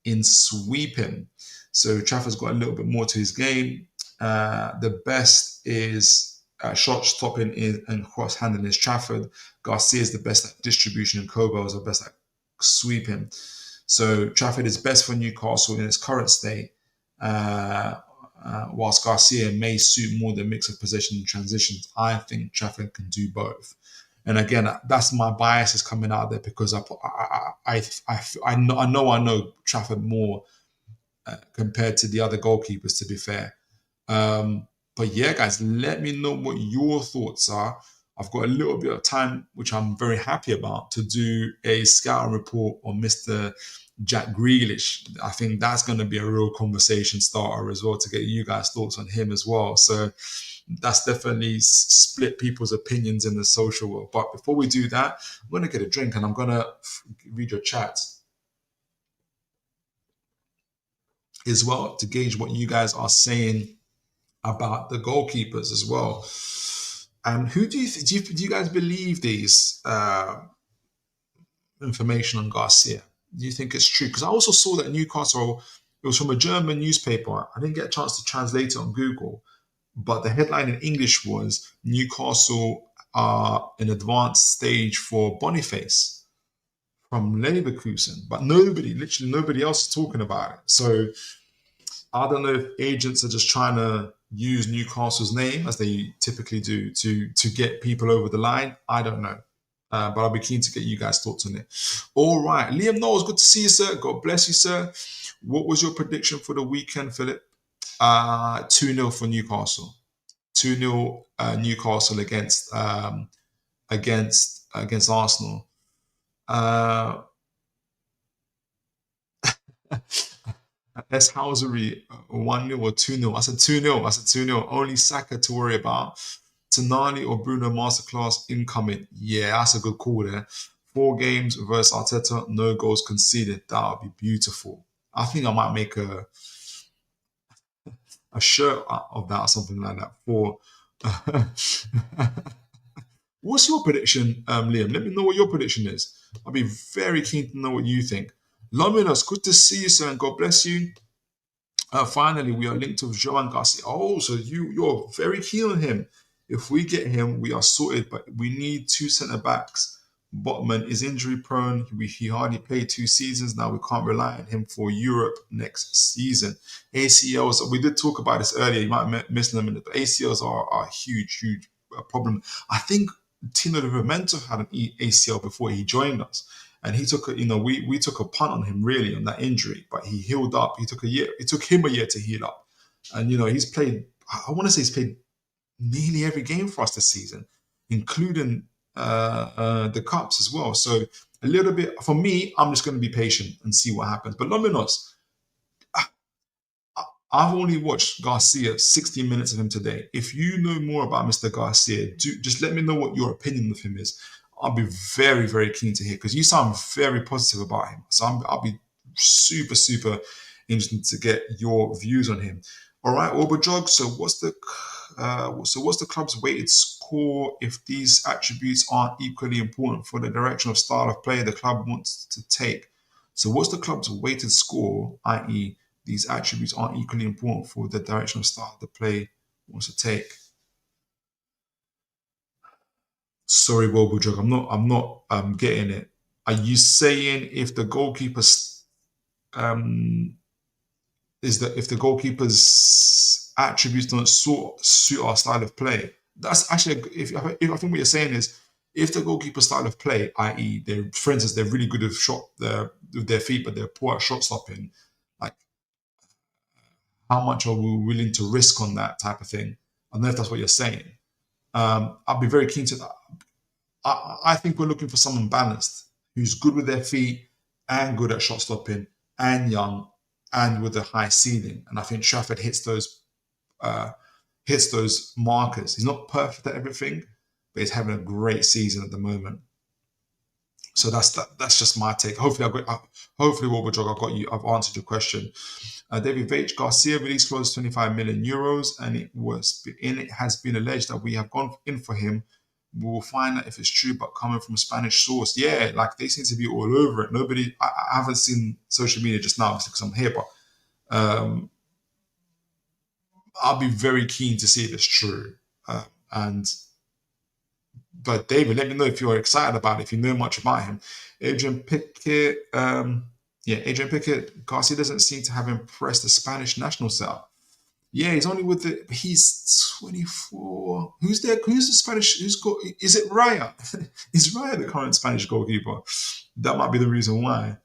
in sweeping. So Trafford's got a little bit more to his game. The best is shot stopping and cross handling is Trafford. Garcia is the best at distribution, and Kobel is the best at sweeping. So Trafford is best for Newcastle in its current state, whilst Garcia may suit more the mix of possession and transitions. I think Trafford can do both. And again, that's my bias is coming out there because I know Trafford more compared to the other goalkeepers, to be fair. But yeah, guys, let me know what your thoughts are. I've got a little bit of time, which I'm very happy about, to do a scouting report on Mr. Jack Grealish. I think that's going to be a real conversation starter as well, to get you guys' thoughts on him as well. So that's definitely split people's opinions in the social world. But before we do that, I'm going to get a drink and I'm going to read your chat as well to gauge what you guys are saying about the goalkeepers as well. And who do you guys believe these information on Garcia? Do you think it's true? Because I also saw that Newcastle, it was from a German newspaper. I didn't get a chance to translate it on Google, but the headline in English was Newcastle are in advanced stage for Boniface from Leverkusen. But literally nobody else is talking about it. So I don't know if agents are just trying to use Newcastle's name, as they typically do, to get people over the line. I don't know. But I'll be keen to get you guys' thoughts on it. All right. Liam Knowles, good to see you, sir. God bless you, sir. What was your prediction for the weekend, Philip? 2-0 for Newcastle. 2-0 Newcastle against Arsenal. S. Housery, 1-0 or 2-0. I said 2-0. Only Saka to worry about. Tonali or Bruno masterclass incoming. Yeah, that's a good call there. 4 games versus Arteta, no goals conceded. That would be beautiful. I think I might make a shirt of that or something like that. What's your prediction, Liam? Let me know what your prediction is. I'll be very keen to know what you think. Luminous, good to see you, sir, and God bless you. Finally, we are linked with Joan Garcia. Oh, so you're very keen on him. If we get him, we are sorted, but we need 2 centre-backs. Botman is injury prone. He hardly played 2 seasons. Now we can't rely on him for Europe next season. ACLs, we did talk about this earlier. You might miss them, but ACLs are a huge problem. I think Tino Livramento had an ACL before he joined us. And he took we took a punt on him really on that injury, but he healed up. It took him a year to heal up. And, he's played, I want to say he's played nearly every game for us this season, including the cups as well. So a little bit, for me, I'm just going to be patient and see what happens. But Lominos, I've only watched Garcia 60 minutes of him today. If you know more about Mr. Garcia, just let me know what your opinion of him is. I'll be very, very keen to hear, because you sound very positive about him. So I'll be super interested to get your views on him. All right, Oberjog. So what's the club's weighted score if these attributes aren't equally important for the direction of style of play the club wants to take? So what's the club's weighted score, i.e., these attributes aren't equally important for the direction of style the play wants to take? Sorry, Oberjog, I'm not getting it. Are you saying if the goalkeeper's if the goalkeeper's attributes don't suit our style of play? That's actually, if I think what you're saying is, if the goalkeeper's style of play, i.e., for instance, they're really good with their feet, but they're poor at shot stopping, like, how much are we willing to risk on that type of thing? I don't know if that's what you're saying. I'll be very keen to. I think we're looking for someone balanced, who's good with their feet and good at shot stopping and young and with a high ceiling. And I think Trafford hits those markers. He's not perfect at everything, but he's having a great season at the moment. So that's just my take. Hopefully, Wobberjog, I've answered your question. David H. Garcia released close to 25 million euros, and it has been alleged that we have gone in for him we'll find out if it's true, but coming from a Spanish source, yeah, like they seem to be all over it. Nobody, I haven't seen social media just now because I'm here, but I'll be very keen to see if it's true. But David, let me know if you're excited about it, if you know much about him. Adrian Pickett, Adrian Pickett, Garcia doesn't seem to have impressed the Spanish national setup. Yeah, he's only with the. He's 24. Who's there? Who's the Spanish? Is it Raya? Is Raya the current Spanish goalkeeper? That might be the reason why.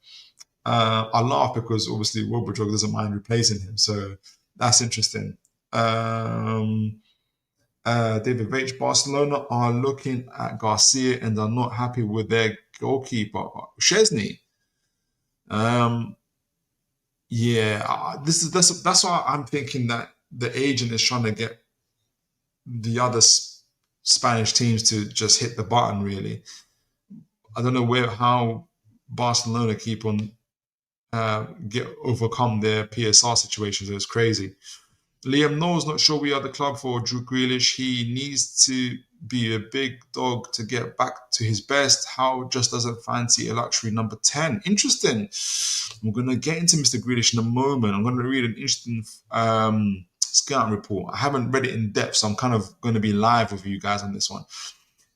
I laugh because obviously Wobodrog doesn't mind replacing him, so that's interesting. David H. Barcelona are looking at Garcia and are not happy with their goalkeeper Szczesny. That's why I'm thinking that the agent is trying to get the other Spanish teams to just hit the button. Really, I don't know how Barcelona keep on overcome their PSR situations. It's crazy. Liam Knowles not sure we are the club for Drew Grealish. He needs to be a big dog to get back to his best. Howe just doesn't fancy a luxury number 10. Interesting. We're going to get into Mr. Grealish in a moment. I'm going to read an interesting scouting report. I haven't read it in depth, so I'm kind of going to be live with you guys on this one.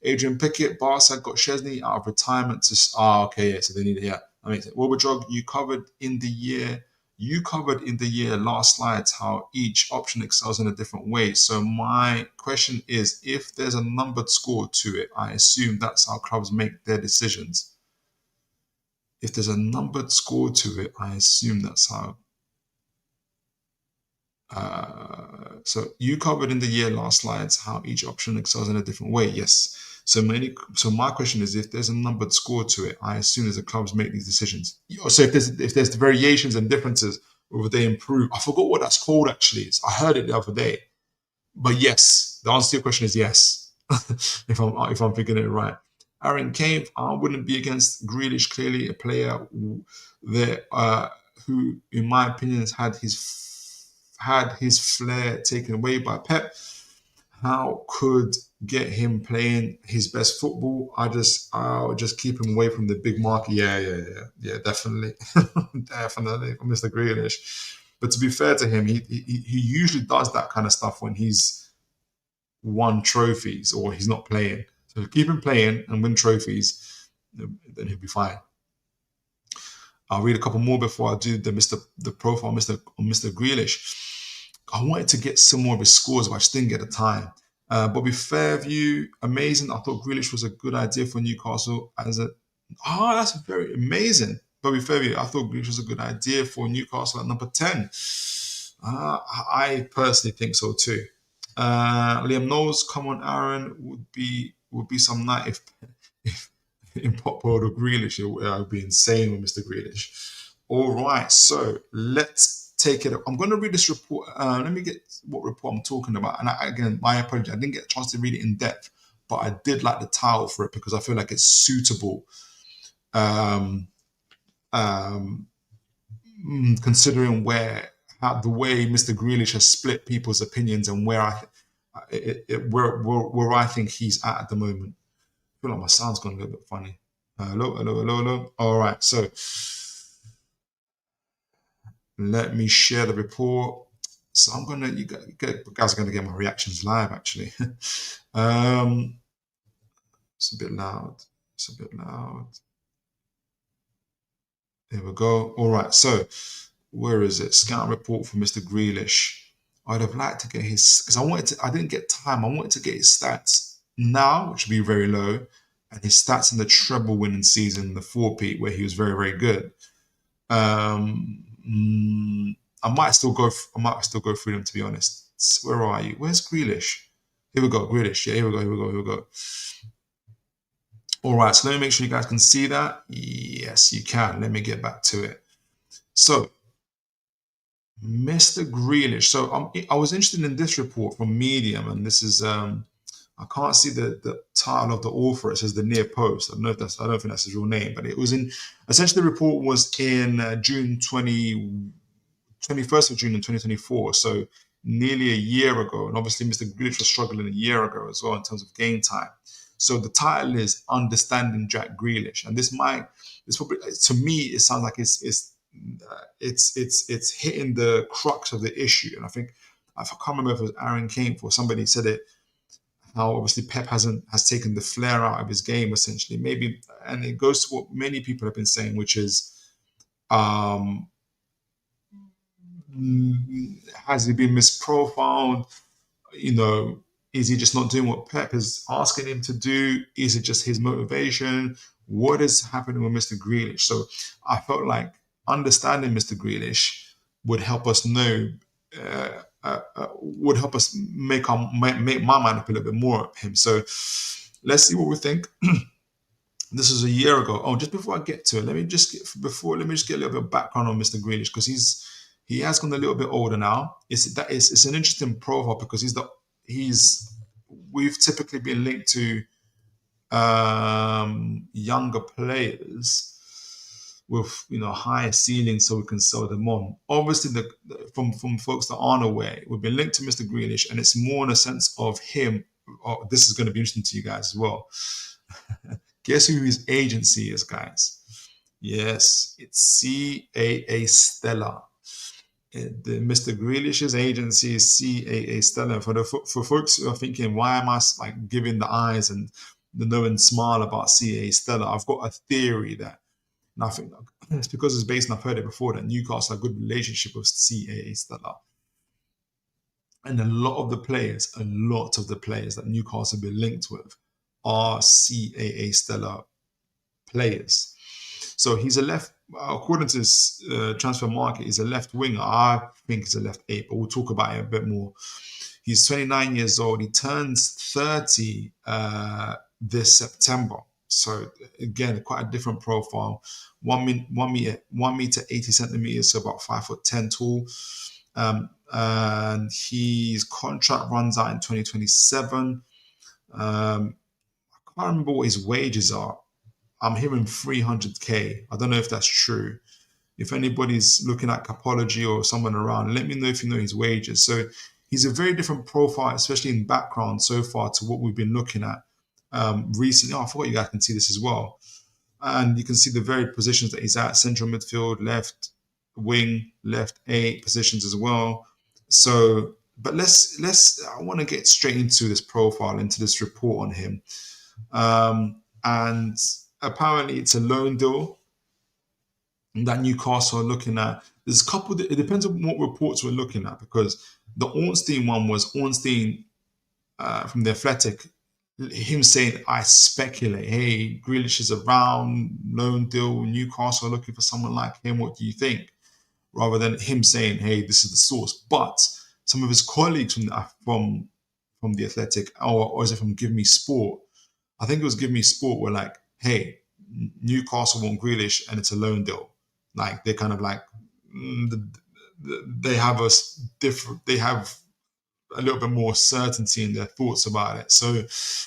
Adrian Pickett, Barca got Szczesny out of retirement to... so they need it, yeah. That makes it. Wobodrog, you covered in the year last slides how each option excels in a different way. So my question is, if there's a numbered score to it, I assume that's how clubs make their decisions. If there's a numbered score to it, I assume that's how. So you covered in the year last slides how each option excels in a different way. Yes. So my question is, if there's a numbered score to it, I assume as the clubs make these decisions. So if there's the variations and differences, whether they improve, I forgot what that's called actually. I heard it the other day, but yes, the answer to your question is yes. if I'm figuring it right. Aaron Cave, I wouldn't be against Grealish. Clearly, a player who, in my opinion, has had his flair taken away by Pep. How could get him playing his best football? I'll just keep him away from the big market. Yeah, definitely. Definitely for Mr. Grealish. But to be fair to him, he usually does that kind of stuff when he's won trophies or he's not playing. So keep him playing and win trophies, then he'll be fine. I'll read a couple more before I do the profile on Mr. Grealish. I wanted to get some more of his scores, but I just didn't get the time. Bobby Fairview, amazing. I thought Grealish was a good idea for Newcastle that's very amazing. Bobby Fairview, I thought Grealish was a good idea for Newcastle at number 10. I personally think so too. Liam Knowles, come on, Aaron, would be some night if in pop world of Grealish, it would be insane with Mr. Grealish. All right, so let's take it up. I'm going to read this report. Let me get what report I'm talking about. And again, my apology, I didn't get a chance to read it in depth, but I did like the title for it because I feel like it's suitable. Considering the way Mr. Grealish has split people's opinions and where I think he's at the moment. I feel like my sound's gone a little bit funny. Hello. All right, so let me share the report. So you guys are gonna get my reactions live actually. It's a bit loud. There we go. All right, so where is it? Scout report for Mr. Grealish. I'd have liked to get his, because I didn't get time. I wanted to get his stats now, which would be very low, and his stats in the treble winning season, the 4-peat, where he was very, very good. I might still go through them, to be honest. Where are you? Where's Grealish? Here we go, Grealish. Yeah, here we go. All right, so let me make sure you guys can see that. Yes, you can. Let me get back to it. So, Mr. Grealish. So I was interested in this report from Medium, and this is I can't see the title of the author. It says the near post. I don't think that's his real name, but it was essentially the report was in 21st of June in 2024. So nearly a year ago, and obviously Mr. Grealish was struggling a year ago as well in terms of game time. So the title is Understanding Jack Grealish, and this probably, to me, it sounds like it's hitting the crux of the issue. And I think, I can't remember if it was Aaron Kane or somebody said it, how obviously Pep has taken the flair out of his game, essentially. Maybe, and it goes to what many people have been saying, which is, has he been misprofiled? Is he just not doing what Pep is asking him to do? Is it just his motivation? What is happening with Mr. Grealish? So I felt like understanding Mr. Grealish would help us know, would help us make my mind up a little bit more of him. So let's see what we think. This was a year ago. Oh, just before I get to it, let me just get a little bit of background on Mr. Grealish, because he has gone a little bit older now. It's an interesting profile, because we've typically been linked to younger players with higher ceilings, so we can sell them on. Obviously, from folks that aren't aware, we've been linked to Mr. Grealish, and it's more in a sense of him. Oh, this is going to be interesting to you guys as well. Guess who his agency is, guys? Yes, it's CAA Stella. Mr. Grealish's agency is CAA Stella. For folks who are thinking, why am I giving the eyes and the knowing smile about CAA Stella? I've got a theory that, and I think it's because it's based, and I've heard it before, that Newcastle have a good relationship with CAA Stella. And a lot of the players that Newcastle have been linked with are CAA Stella players. So he's a left, according to his transfer market, he's a left winger. I think he's a left 8, but we'll talk about it a bit more. He's 29 years old. He turns 30 this September. So again, quite a different profile. 1 meter 80 centimeters, so about 5'10" tall. And his contract runs out in 2027. I can't remember what his wages are. I'm hearing 300k. I don't know if that's true. If anybody's looking at Capology or someone around, let me know if you know his wages. So he's a very different profile, especially in background so far, to what we've been looking at recently. Oh, I forgot you guys can see this as well. And you can see the very positions that he's at: central midfield, left wing, left 8 positions as well. So, but I want to get straight into this profile, into this report on him. And apparently it's a loan deal that Newcastle are looking at. There's a couple, it depends on what reports we're looking at, because the Ornstein one was Ornstein from The Athletic, him saying, I speculate, hey, Grealish is around, loan deal, Newcastle are looking for someone like him, what do you think? Rather than him saying, hey, this is the source. But some of his colleagues from The Athletic, or is it from Give Me Sport? I think it was Give Me Sport, were like, hey, Newcastle want Grealish and it's a loan deal. Like, they're kind of like, they have a little bit more certainty in their thoughts about it. So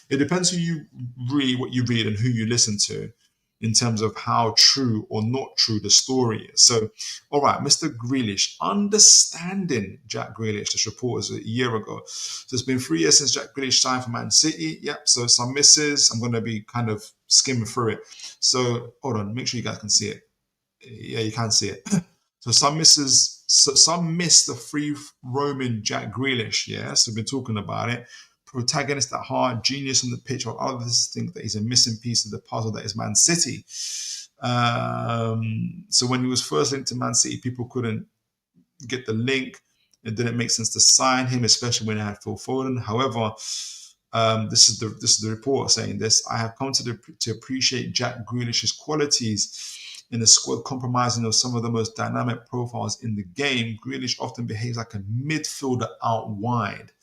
it depends who you read, what you read, and who you listen to in terms of how true or not true the story is. So, all right, Mr. Grealish, understanding Jack Grealish, this report was a year ago. So it's been 3 years since Jack Grealish signed for Man City. Yep, so some misses. I'm going to be kind of skimming through it. So hold on, make sure you guys can see it. Yeah, you can see it. So some misses, some miss the free roaming Jack Grealish. Yeah, so we've been talking about it. Protagonist at heart, genius on the pitch, while others think that he's a missing piece of the puzzle that is Man City. So when he was first linked to Man City, people couldn't get the link. It didn't make sense to sign him, especially when he had Phil Foden. However, this is the report saying this. I have come to appreciate Jack Grealish's qualities in a squad compromising of some of the most dynamic profiles in the game. Grealish often behaves like a midfielder out wide.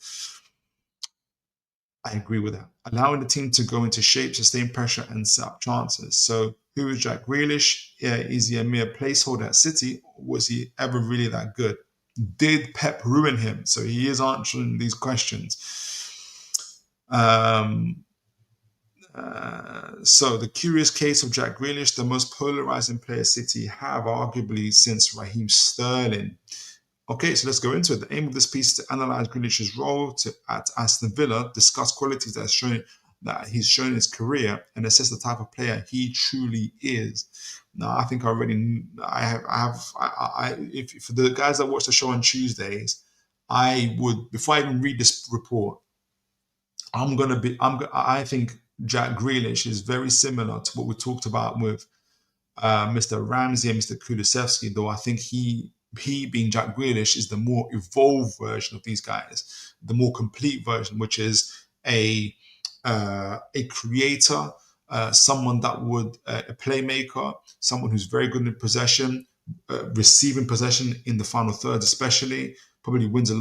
I agree with that. Allowing the team to go into shape, sustain pressure, and set up chances. So, who is Jack Grealish? Is he a mere placeholder at City? Was he ever really that good? Did Pep ruin him? So he is answering these questions. So the curious case of Jack Grealish, the most polarizing player City have, arguably since Raheem Sterling. Okay, so let's go into it. The aim of this piece is to analyze Grealish's role at Aston Villa, discuss qualities that have shown that he's shown in his career and assess the type of player he truly is. Now, I think if for the guys that watch the show on Tuesdays, I would, before I even read this report, I think Jack Grealish is very similar to what we talked about with Mr. Ramsey and Mr. Kulusevski, though I think he being Jack Grealish is the more evolved version of these guys, the more complete version, which is a creator, someone that would a playmaker, someone who's very good in possession, receiving possession in the final thirds, especially. Probably wins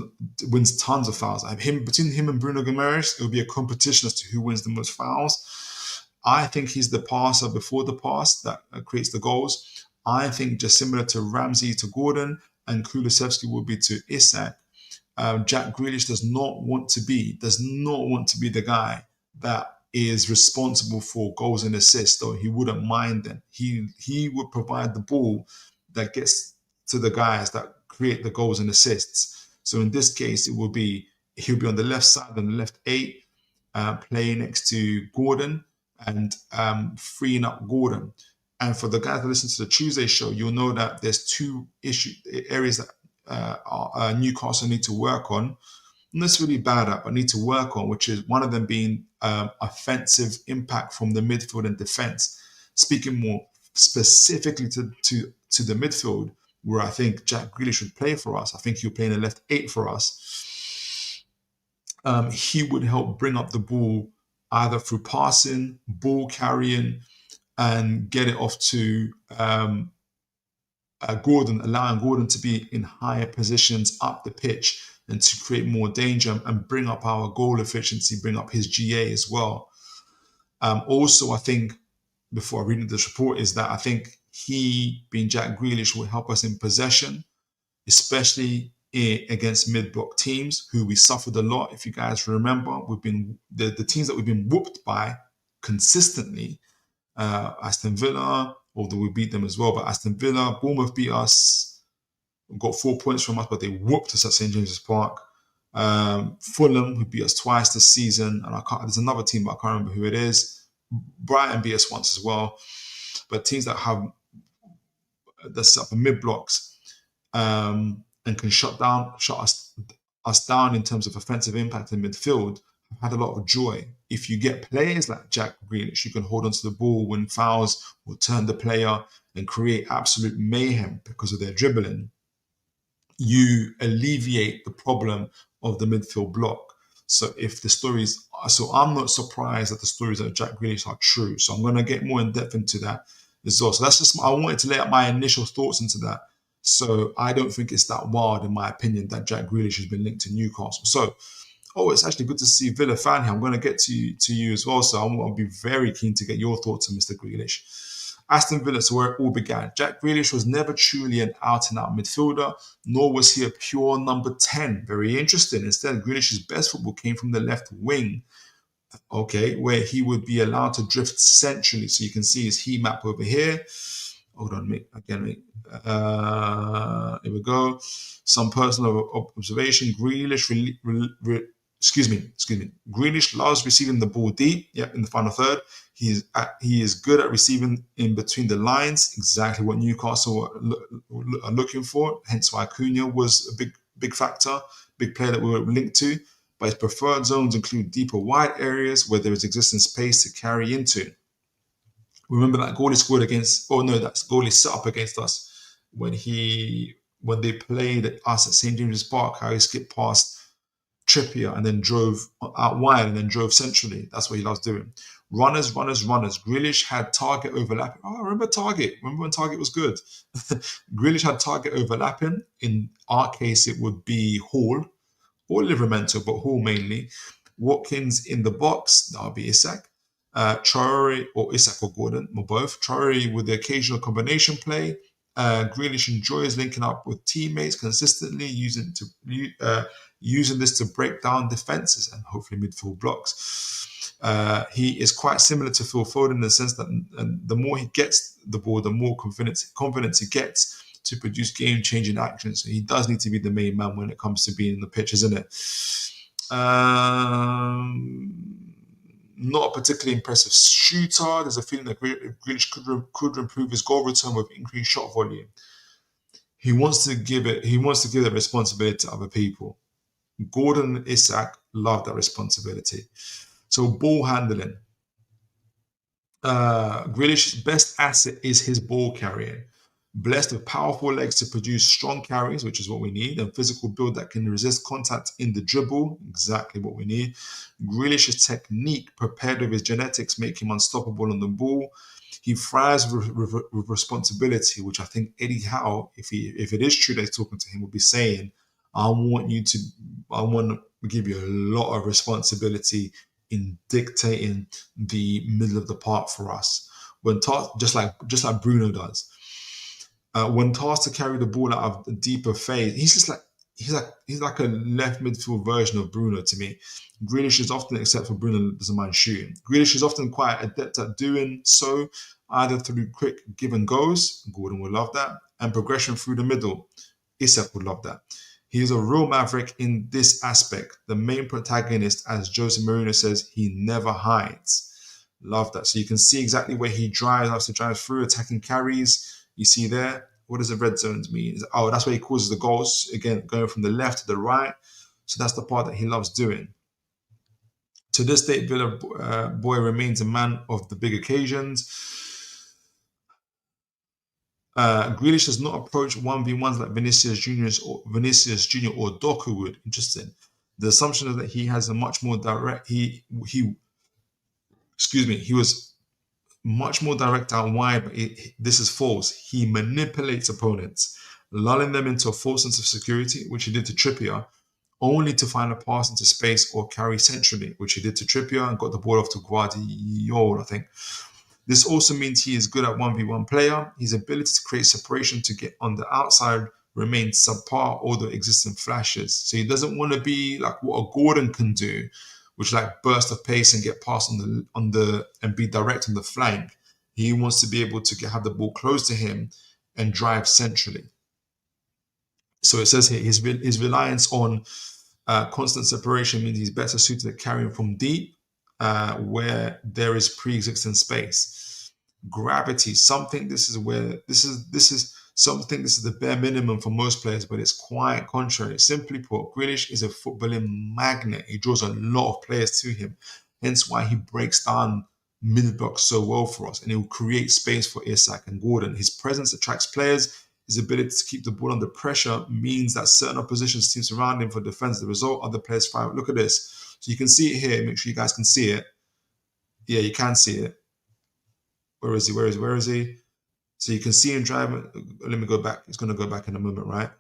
tons of fouls. Between him and Bruno Guimarães, it will be a competition as to who wins the most fouls. I think he's the passer before the pass that creates the goals. I think just similar to Ramsey to Gordon and Kulusevski will be to Isak. Jack Grealish does not want to be the guy that is responsible for goals and assists, though he wouldn't mind them. He would provide the ball that gets to the guys that create the goals and assists. So in this case, he'll be on the left side, on the left 8, playing next to Gordon and freeing up Gordon. And for the guys that listen to the Tuesday show, you'll know that there's two areas that Newcastle need to work on. Not necessarily bad at, but need to work on, which is one of them being offensive impact from the midfield and defense. Speaking more specifically to the midfield, where I think Jack Grealish would play for us. I think he'll play in the left 8 for us. He would help bring up the ball either through passing, ball carrying, and get it off to Gordon, allowing Gordon to be in higher positions up the pitch and to create more danger and bring up our goal efficiency, bring up his GA as well. Also, I think, before reading this report, is that I think he, being Jack Grealish, will help us in possession, especially against mid-block teams who we suffered a lot. If you guys remember, we've been the teams that we've been whooped by consistently. Aston Villa, although we beat them as well, but Aston Villa, Bournemouth beat us, got 4 points from us, but they whooped us at St James's Park. Fulham, who beat us twice this season, and there's another team, but I can't remember who it is. Brighton beat us once as well. But teams that have that's up in mid blocks and can shut us down in terms of offensive impact in midfield, have had a lot of joy. If you get players like Jack Grealish, you can hold onto the ball, win fouls, or turn the player and create absolute mayhem because of their dribbling, you alleviate the problem of the midfield block. So I'm not surprised that the stories of Jack Grealish are true. So I'm going to get more in depth into that as well. So I wanted to lay out my initial thoughts into that. So I don't think it's that wild, in my opinion, that Jack Grealish has been linked to Newcastle. So, it's actually good to see Villa fan here. I'm going to get to you as well. So I'll be very keen to get your thoughts on Mr. Grealish. Aston Villa, so where it all began. Jack Grealish was never truly an out-and-out midfielder, nor was he a pure number 10. Very interesting. Instead, Grealish's best football came from the left wing, where he would be allowed to drift centrally. So you can see his heat map over here. Hold on, mate. Again, here we go. Some personal observation. Grealish Grealish loves receiving the ball deep. In the final third. He is good at receiving in between the lines. Exactly what Newcastle are looking for. Hence why Cunha was a big factor, big player that we were linked to. But his preferred zones include deeper wide areas where there is existing space to carry into. Remember that goal he scored against, that's goal he set up against us when they played us at St James's Park, how he skipped past Trippier and then drove out wide and then drove centrally. That's what he loves doing. Runners. Grealish had target overlapping. Remember Target? Remember when Target was good? Grealish had target overlapping. In our case, it would be Hall or Livramento, but Hall mainly. Watkins in the box, that would be Isak. Traore or Isak or Gordon, or both. Traore with the occasional combination play. Grealish enjoys linking up with teammates consistently, using this to break down defenses and hopefully midfield blocks. He is quite similar to Phil Foden in the sense that the more he gets the ball, the more confidence he gets to produce game-changing actions. So he does need to be the main man when it comes to being in the pitch, isn't it? not a particularly impressive shooter. There's a feeling that Grealish could improve his goal return with increased shot volume. He wants to give the responsibility to other people. Gordon and Isak love that responsibility. So ball handling. Grealish's best asset is his ball carrying. Blessed with powerful legs to produce strong carries, which is what we need, and physical build that can resist contact in the dribble, exactly what we need. Grealish's technique, prepared with his genetics, make him unstoppable on the ball. He thrives with responsibility, which I think Eddie Howe, if it is true that he's talking to him, will be saying, I want to give you a lot of responsibility in dictating the middle of the park for us. When just like Bruno does. When tasked to carry the ball out of the deeper phase, he's like a left midfield version of Bruno to me. Grealish is often, except for Bruno doesn't mind shooting. Grealish is often quite adept at doing so, either through quick give and goes, Gordon would love that, and progression through the middle. Isak would love that. He is a real maverick in this aspect. The main protagonist, as Jose Mourinho says, he never hides. Love that. So you can see exactly where he drives through, attacking carries. You see there, what does the red zones mean? Oh, that's where he causes the goals. Again, going from the left to the right. So that's the part that he loves doing. To this day, Villa boy remains a man of the big occasions. Grealish does not approach 1v1s like Vinicius Jr. or Doku would. Interesting. The assumption is that he has a much more direct. He was much more direct out wide, but this is false. He manipulates opponents, lulling them into a false sense of security, which he did to Trippier, only to find a pass into space or carry centrally, which he did to Trippier and got the ball off to Guardiola, I think. This also means he is good at 1v1 player. His ability to create separation to get on the outside remains subpar, although exists in flashes. So he doesn't want to be like what a Gordon can do, which like burst of pace and get past on the and be direct on the flank. He wants to be able to have the ball close to him and drive centrally. So it says here his reliance on constant separation means he's better suited at carrying from deep, where there is pre-existing space. Gravity, this is the bare minimum for most players, but it's quite contrary. Simply put, Grealish is a footballing magnet. He draws a lot of players to him, hence why he breaks down mid-block so well for us, and he will create space for Isak and Gordon. His presence attracts players. His ability to keep the ball under pressure means that certain opposition's teams surround him for defense. The result, other players thrive. Look at this. So you can see it here. Make sure you guys can see it. Yeah, you can see it. Where is he? So you can see him driving. Let me go back. It's going to go back in a moment, right?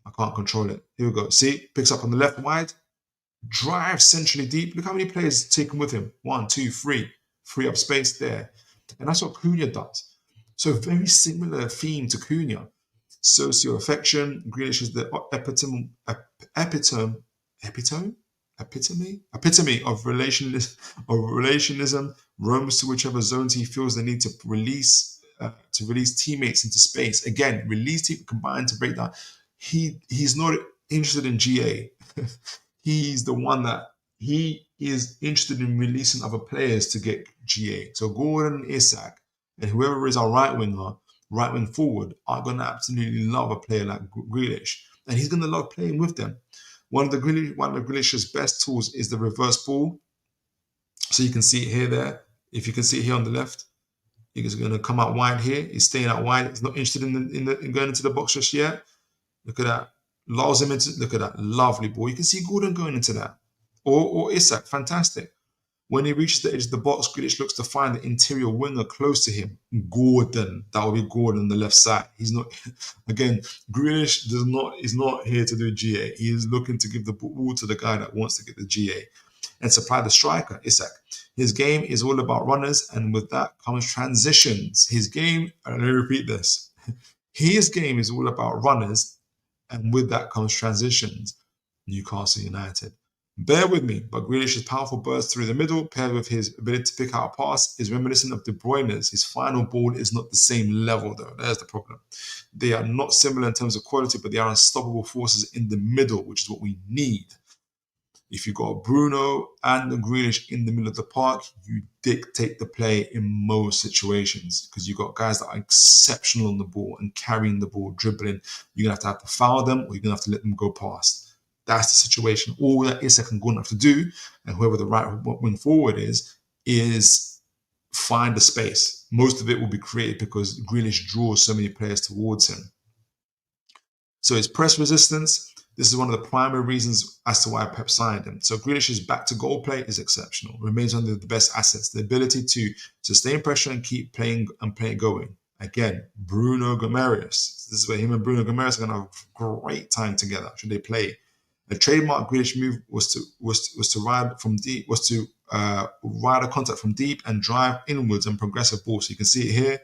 I can't control it. Here we go. See? Picks up on the left wide. Drives centrally deep. Look how many players taken with him. 1, 2, 3. Free up space there. And that's what Cunha does. So very similar theme to Cunha. Socio-affection. Grealish is the epitome of relationism. Roams to whichever zones he feels the need to release teammates into space. Again, release team combined to break down. He's not interested in GA. He's the one that he is interested in releasing other players to get GA. So Gordon, Isak, and whoever is our right wing forward are going to absolutely love a player like Grealish, and he's going to love playing with them. One of Grealish's best tools is the reverse ball. So you can see it here, there. If you can see it here on the left, he's going to come out wide here. He's staying out wide. He's not interested in going into the box just yet. Look at that. Lulls him into. Look at that lovely ball. You can see Gordon going into that, or Isak. Fantastic. When he reaches the edge of the box, Grealish looks to find the interior winger close to him. Gordon. That will be Gordon on the left side. He's not, again, Grealish is not here to do GA. He is looking to give the ball to the guy that wants to get the GA and supply the striker, Isak. His game is all about runners, and with that comes transitions. His game, and let me repeat this, his game is all about runners, and with that comes transitions. Newcastle United. Bear with me, but Grealish's powerful burst through the middle, paired with his ability to pick out a pass, is reminiscent of De Bruyne's. His final ball is not the same level, though. There's the problem. They are not similar in terms of quality, but they are unstoppable forces in the middle, which is what we need. If you got Bruno and the Grealish in the middle of the park, you dictate the play in most situations because you got guys that are exceptional on the ball and carrying the ball, dribbling. You're going to have to foul them, or you're going to have to let them go past. That's the situation. All that Isak and Gordon have to do, and whoever the right wing forward is find the space. Most of it will be created because Grealish draws so many players towards him. So it's press resistance. This is one of the primary reasons as to why Pep signed him. So Grealish's back to goal play is exceptional. Remains one of the best assets. The ability to sustain pressure and keep playing and play going. Again, Bruno Guimarães. This is where him and Bruno Guimarães are going to have a great time together. Should they play? A trademark Grealish move was to ride a contact from deep and drive inwards and progressive ball. So you can see it here.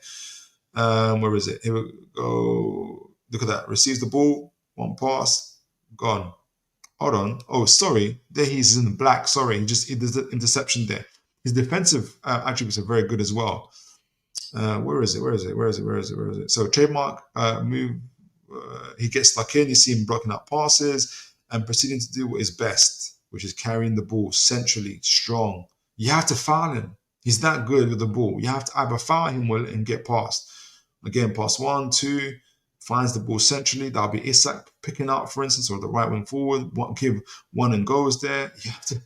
Where is it? Here we go. Look at that. Receives the ball. One pass. Gone. Hold on. Oh, sorry. There he's in black. Sorry. There's the interception there. His defensive attributes are very good as well. Where is it? So trademark move. He gets stuck in. You see him blocking out passes and proceeding to do what is best, which is carrying the ball centrally, strong. You have to foul him. He's that good with the ball. You have to either foul him well and get past. Again, pass 1, 2, finds the ball centrally. That'll be Isak picking up, for instance, or the right wing forward. Give one and goes there. You have to.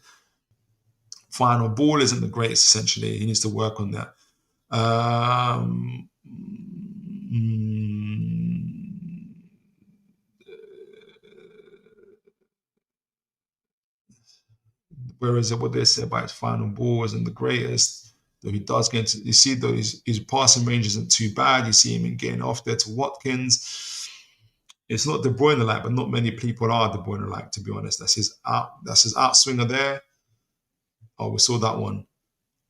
Final ball isn't the greatest, essentially. He needs to work on that. Whereas what they say about his final ball isn't the greatest, though he does get into, you see, though his passing range isn't too bad. You see him getting off there to Watkins. It's not De Bruyne-like, but not many people are De Bruyne-like, to be honest. That's his outswinger there. Oh, we saw that one.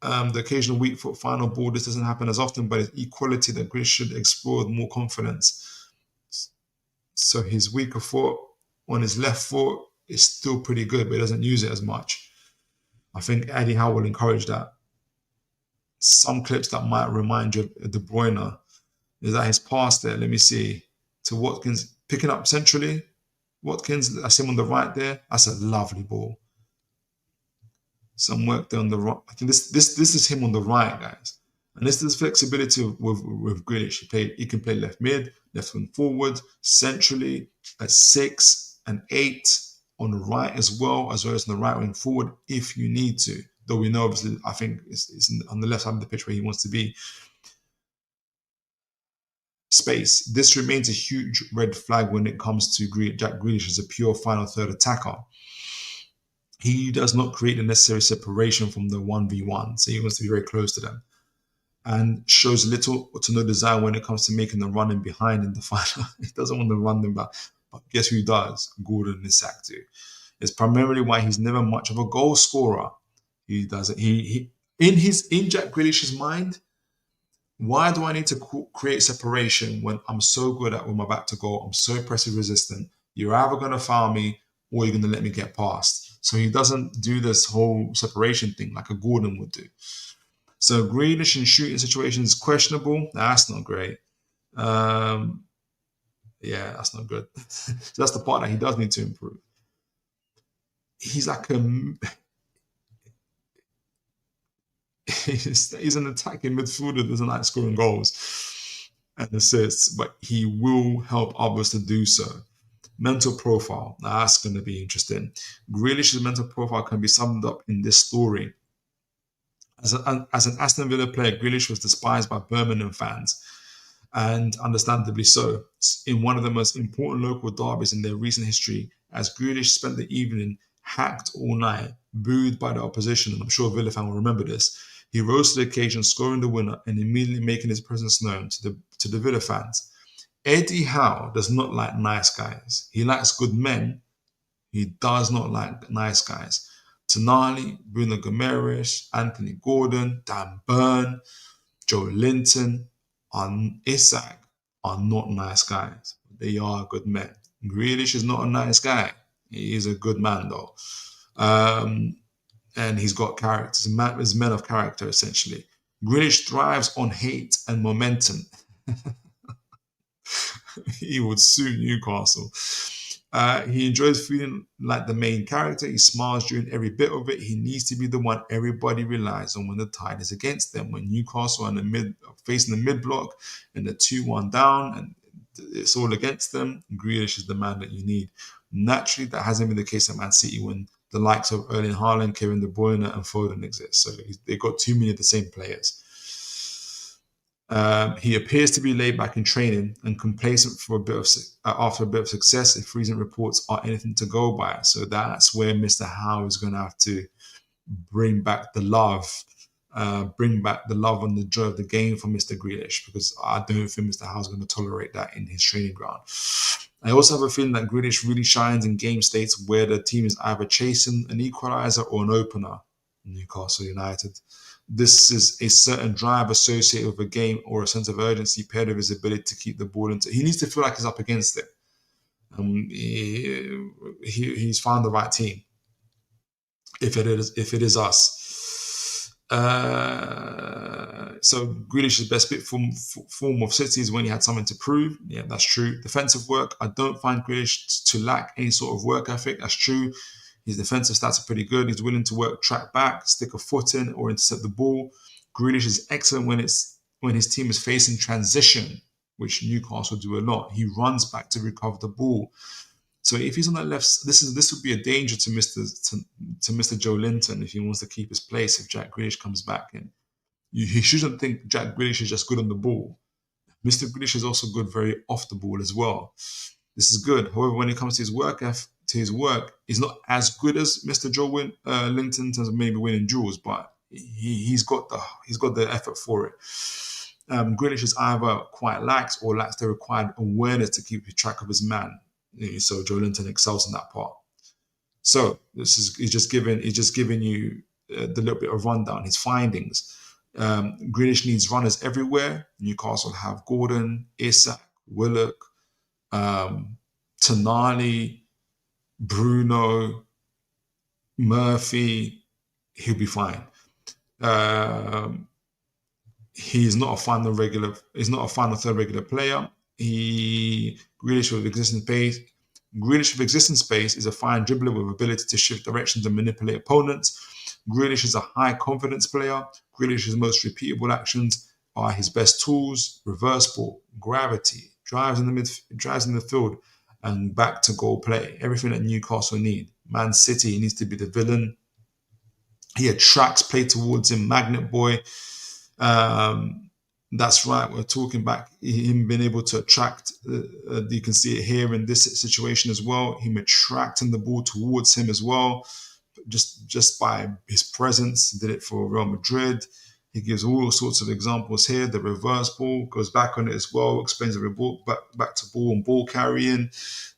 The occasional weak foot final ball, this doesn't happen as often, but it's equality that Grealish should explore with more confidence. So his weaker foot on his left foot is still pretty good, but he doesn't use it as much. I think Eddie Howe will encourage that. Some clips that might remind you of De Bruyne is that his pass there, let me see, to Watkins, picking up centrally. Watkins, I see him on the right there. That's a lovely ball. Some work there on the right. I think this is him on the right, guys. And this is flexibility with Grealish. He can play left mid, left wing forward, centrally at 6 and 8 on the right as well as on the right wing forward if you need to. Though we know, obviously, I think it's on the left side of the pitch where he wants to be. Space. This remains a huge red flag when it comes to Jack Grealish as a pure final third attacker. He does not create the necessary separation from the 1v1, so he wants to be very close to them. And shows little to no desire when it comes to making the run in behind in the final. He doesn't want to run them back. But guess who does? Gordon and Isak do. It's primarily why he's never much of a goal scorer. He doesn't. In Jack Grealish's mind, why do I need to create separation when I'm so good at with my back to goal? I'm so pressure resistant. You're either going to foul me or you're going to let me get past. So he doesn't do this whole separation thing like a Gordon would do. So Grealish in shooting situations questionable. That's not great. Yeah, that's not good. So that's the part that he does need to improve. He's like he's an attacking midfielder, doesn't like scoring goals and assists, but he will help others to do so. Mental profile. Now that's going to be interesting. Grealish's mental profile can be summed up in this story. As an Aston Villa player, Grealish was despised by Birmingham fans, and understandably so, in one of the most important local derbies in their recent history, as Grealish spent the evening hacked all night, booed by the opposition, and I'm sure a Villa fan will remember this. He rose to the occasion, scoring the winner and immediately making his presence known to the Villa fans. Eddie Howe does not like nice guys. He likes good men. He does not like nice guys. Tonali, Bruno Guimarães, Anthony Gordon, Dan Burn, Joe Linton, Isak are not nice guys. They are good men. Grealish is not a nice guy. He is a good man, though. And he's got character. He's men of character, essentially. Grealish thrives on hate and momentum. He would suit Newcastle. He enjoys feeling like the main character. He smiles during every bit of it. He needs to be the one everybody relies on when the tide is against them. When Newcastle are facing the mid block and the 2-1 down and it's all against them, Grealish is the man that you need. Naturally, that hasn't been the case at Man City when the likes of Erling Haaland, Kevin De Bruyne, and Foden exist. So they've got too many of the same players. He appears to be laid back in training and complacent after a bit of success if recent reports are anything to go by. So that's where Mr. Howe is going to have to bring back the love and the joy of the game for Mr. Grealish, because I don't think Mr. Howe is going to tolerate that in his training ground. I also have a feeling that Grealish really shines in game states where the team is either chasing an equaliser or an opener. Newcastle United. This is a certain drive associated with a game or a sense of urgency paired with his ability to keep the ball into. He needs to feel like he's up against it. He's found the right team. If it is us. So Grealish's best bit form of City is when he had something to prove. Yeah, that's true. Defensive work, I don't find Grealish to lack any sort of work ethic. That's true. His defensive stats are pretty good. He's willing to work track back, stick a foot in, or intercept the ball. Grealish is excellent when his team is facing transition, which Newcastle do a lot. He runs back to recover the ball. So if he's on that left, this would be a danger to Mr. Joe Linton if he wants to keep his place. If Jack Grealish comes back in, he shouldn't think Jack Grealish is just good on the ball. Mr. Grealish is also good very off the ball as well. This is good. However, when it comes to his work, he's not as good as Mr. Joe Linton in terms of maybe winning duels, but he's got the effort for it. Grealish is either quite lax or lacks the required awareness to keep track of his man. So Joe Linton excels in that part. So he's just giving you the little bit of rundown, his findings. Grealish needs runners everywhere. Newcastle have Gordon, Isak, Willock, Tonali, Bruno, Murphy. He'll be fine. He's not a final third regular player. Grealish with existing space is a fine dribbler with ability to shift directions and manipulate opponents. Grealish is a high confidence player. Grealish's most repeatable actions are his best tools: reverse ball, gravity, drives in the field, and back to goal play. Everything that Newcastle need. Man City needs to be the villain. He attracts play towards him. Magnet boy. That's right. We're talking back him being able to attract. You can see it here in this situation as well. Him attracting the ball towards him as well, just by his presence. He did it for Real Madrid. He gives all sorts of examples here. The reverse ball goes back on it as well. Explains the ball back to ball and ball carrying.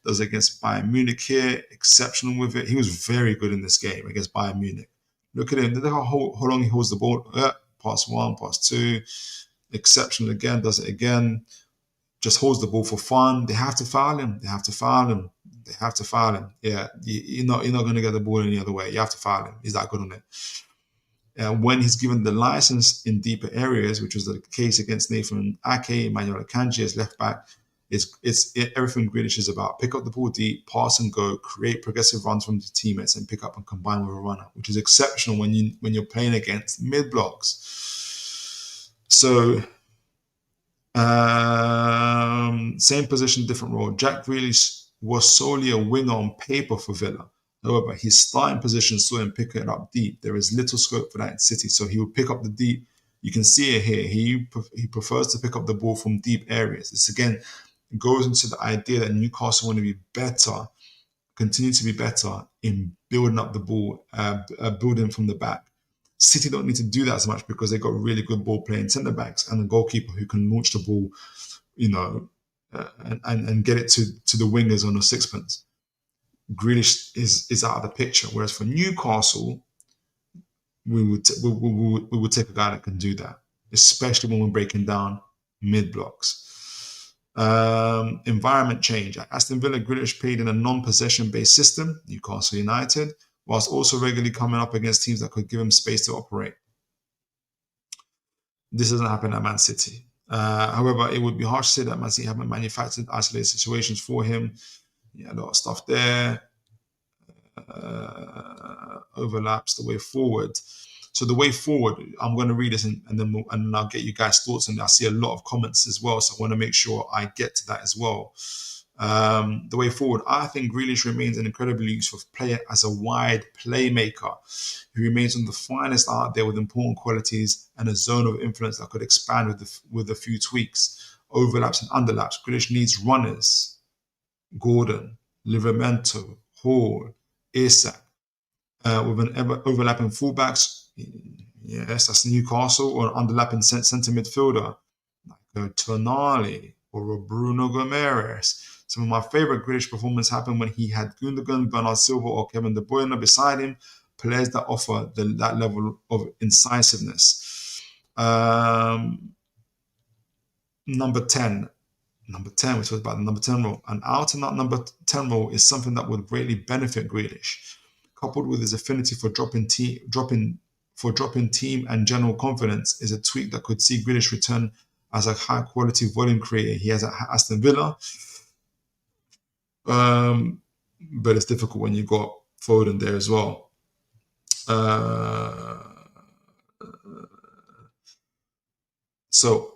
Does it against Bayern Munich here. Exceptional with it. He was very good in this game against Bayern Munich. Look at him. Look how long he holds the ball. Pass one, pass two. Exceptional again. Does it again. Just holds the ball for fun. They have to foul him. Yeah, you're not going to get the ball any other way. You have to foul him. He's that good on it. When he's given the license in deeper areas, which was the case against Nathan Ake, Emmanuel Akanji as left back, it's everything Grealish is about. Pick up the ball deep, pass and go, create progressive runs from the teammates, and pick up and combine with a runner, which is exceptional when you're playing against mid blocks. So same position, different role. Jack Grealish was solely a winger on paper for Villa. However, his starting position saw him pick it up deep. There is little scope for that in City, so he will pick up the deep. You can see it here. He prefers to pick up the ball from deep areas. This again goes into the idea that Newcastle want to be better, continue to be better in building up the ball, building from the back. City don't need to do that as much because they got really good ball playing centre backs and a goalkeeper who can launch the ball, and get it to the wingers on a sixpence. Grealish is out of the picture. Whereas for Newcastle, we would take a guy that can do that, especially when we're breaking down mid blocks. Environment change. At Aston Villa, Grealish played in a non-possession based system, Newcastle United, whilst also regularly coming up against teams that could give him space to operate. This doesn't happen at Man City. However, it would be harsh to say that Man City haven't manufactured isolated situations for him. Yeah, a lot of stuff there. Overlaps the way forward. So the way forward, I'm going to read this and then I'll get you guys' thoughts on it. I see a lot of comments as well, so I want to make sure I get to that as well. The way forward, I think Grealish remains an incredibly useful player as a wide playmaker. He remains one of the finest out there with important qualities and a zone of influence that could expand with a few tweaks, overlaps and underlaps. Grealish needs runners. Gordon, Livramento, Hall, Isak, with an overlapping fullbacks. Yes, that's Newcastle, or an underlapping centre midfielder like a Tonali or a Bruno Guimarães. Some of my favourite Grealish performances happened when he had Gundogan, Bernard Silva, or Kevin De Bruyne beside him, players that offer that level of incisiveness. Number 10, we talked about the number 10 role. An out-and-out number 10 role is something that would greatly benefit Grealish, coupled with his affinity for dropping team and general confidence, is a tweak that could see Grealish return as a high-quality volume creator he has at Aston Villa. But it's difficult when you got Foden there as well. So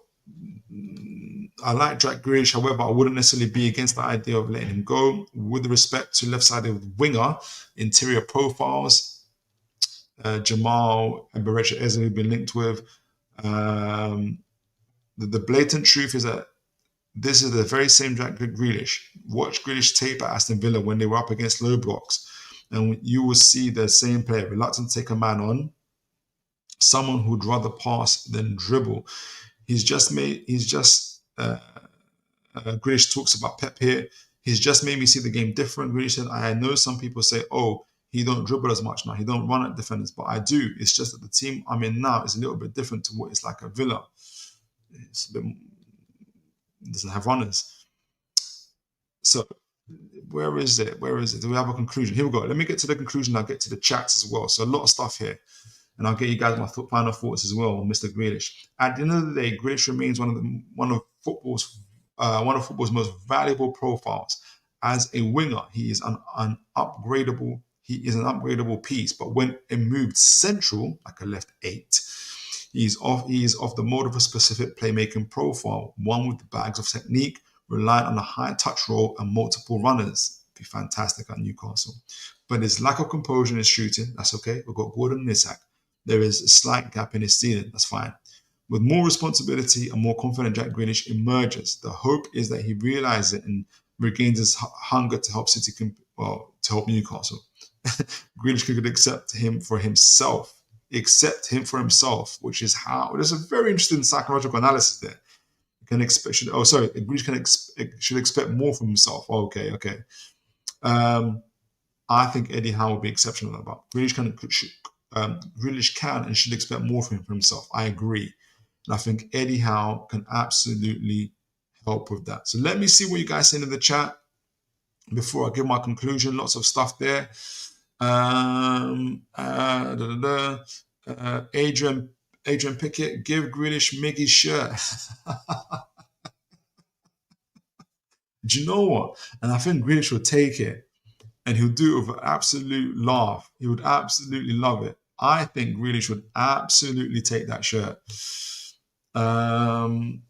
I like Jack Grealish, however, I wouldn't necessarily be against the idea of letting him go. With respect to left-sided winger, interior profiles, Jamal and Barrecha Eze have been linked with. The blatant truth is that this is the very same Jack Grealish. Watch Grealish tape at Aston Villa when they were up against low blocks, and you will see the same player, reluctant to take a man on, someone who'd rather pass than dribble. Grealish talks about Pep here. He's just made me see the game different. Grealish said, I know some people say, oh, he don't dribble as much now. He don't run at defenders, but I do. It's just that the team I'm in now is a little bit different to what it's like at Villa. It's a bit, it doesn't have runners. So where is it? Do we have a conclusion? Here we go. Let me get to the conclusion. I'll get to the chats as well. So a lot of stuff here. And I'll get you guys my final thoughts as well on Mr. Grealish. At the end of the day, Grealish remains one of football's most valuable profiles. As a winger, he is an upgradable piece. But when it moved central, like a left 8, he is of the mold of a specific playmaking profile, one with the bags of technique, reliant on a high touch role and multiple runners. Be fantastic at Newcastle. But his lack of composure in his shooting, that's okay. We've got Gordon and Isak. There is a slight gap in his ceiling. That's fine. With more responsibility, a more confident Jack Grealish emerges. The hope is that he realizes it and regains his hunger to help to help Newcastle. Grealish could accept him for himself, which is how. There's a very interesting psychological analysis there. Grealish should expect more from himself. Okay. I think Eddie Howe will be exceptional about Grealish can and should expect more from himself. I agree. And I think Eddie Howe can absolutely help with that. So let me see what you guys say in the chat before I give my conclusion. Lots of stuff there. Adrian Pickett, give Grealish Miggy's shirt. Do you know what? And I think Grealish will take it. And he'll do it with an absolute laugh. He would absolutely love it. I think Grealish would absolutely take that shirt. I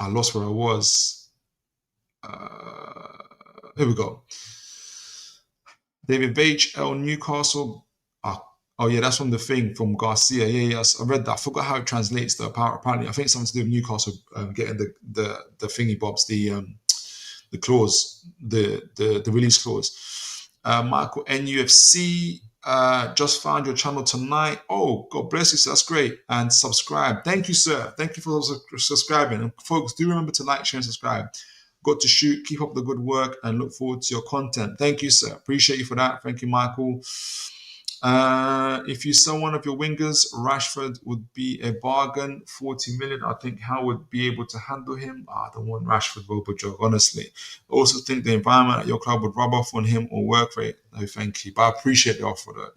lost where I was. Here we go. David BHL Newcastle. Oh yeah, that's from the thing from Garcia. Yes, I read that. I forgot how it translates though. Apparently, I think it's something to do with Newcastle getting the thingy bobs, the clause, the release clause. Michael NUFC, just found your channel tonight. Oh, God bless you, sir. That's great. And subscribe. Thank you, sir. Thank you for subscribing. And folks, do remember to like, share, and subscribe. Got to shoot. Keep up the good work and look forward to your content. Thank you, sir. Appreciate you for that. Thank you, Michael. If you sell one of your wingers, Rashford would be a bargain. 40 million. I think Howe would be able to handle him. I don't want Rashford, Bobo, honestly. I also think the environment at your club would rub off on him or work for it. No, thank you. But I appreciate the offer, though.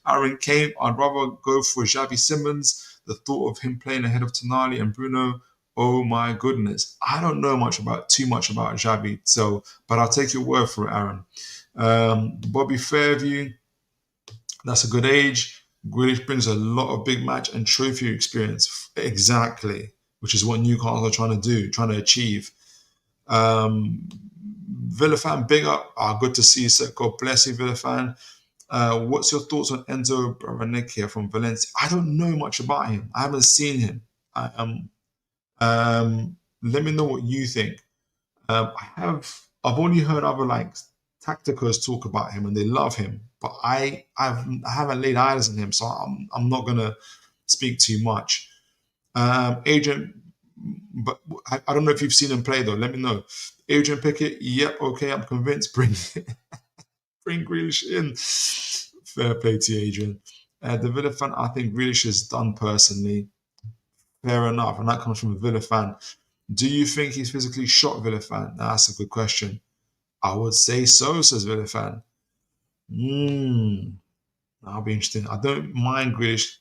Aaron Kane, I'd rather go for Xavi Simons. The thought of him playing ahead of Tonali and Bruno Oh my goodness. I don't know too much about Xavi, so, but I'll take your word for it, Aaron. Bobby Fairview, that's a good age. Grealish brings a lot of big match and trophy experience. Exactly, which is what Newcastle are trying to do, trying to achieve. Villa fan, big up. Good to see you, sir. God bless you, Villa fan. What's your thoughts on Enzo Baranicchia from Valencia? I don't know much about him. I haven't seen him. Let me know what you think. I've only heard other like tacticos talk about him and they love him, but I haven't laid eyes on him, so I'm not gonna speak too much. Adrian, but I don't know if you've seen him play though. Let me know. Adrian Pickett, yep, okay, I'm convinced. Bring Grealish in. Fair play to you, Adrian. The Villa fan, I think Grealish is done personally. Fair enough, and that comes from a Villa fan. Do you think he's physically shot, Villa fan? That's a good question. I would say so, says Villa fan. That'll be interesting. I don't mind Grealish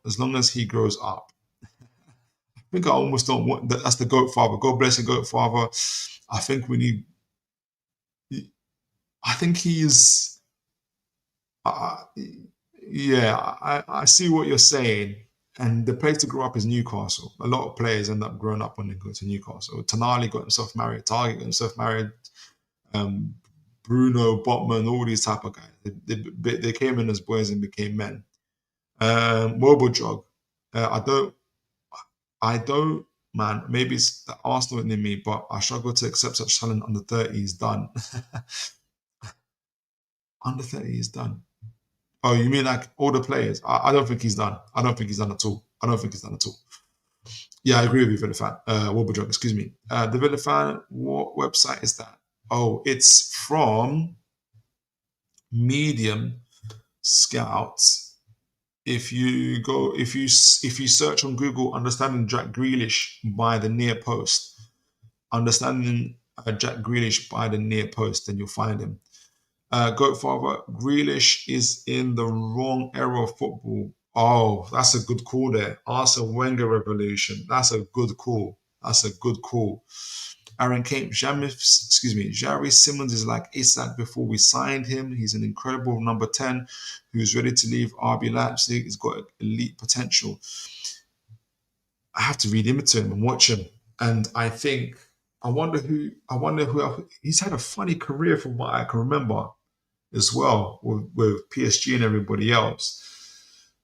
as long as he grows up. I think I almost don't want that. That's the goat father. God bless the goat father. I think we need. I think he is. Yeah, I see what you're saying. And the place to grow up is Newcastle. A lot of players end up growing up when they go to Newcastle. Tonali got himself married. Target got himself married. Bruno, Botman, all these type of guys. They came in as boys and became men. Mobile jog. I don't, man. Maybe it's the Arsenal in me, but I struggle to accept such talent under 30 is done. Under 30 is done. Oh, you mean like all the players? I don't think he's done. I don't think he's done at all. Yeah, I agree with you, Villa fan. Wobble Jog, excuse me. The Villa fan, what website is that? Oh, it's from Medium Scouts. If you search on Google, understanding Jack Grealish by the near post, then you'll find him. Goat father, Grealish is in the wrong era of football. Oh, that's a good call there. Arsene Wenger revolution. That's a good call. Aaron Kane, Jari Simmons is like Isak before we signed him. He's an incredible number 10 who's ready to leave RB Leipzig. He's got elite potential. I have to read into him and watch him. And I wonder who else. He's had a funny career from what I can remember as well with PSG and everybody else.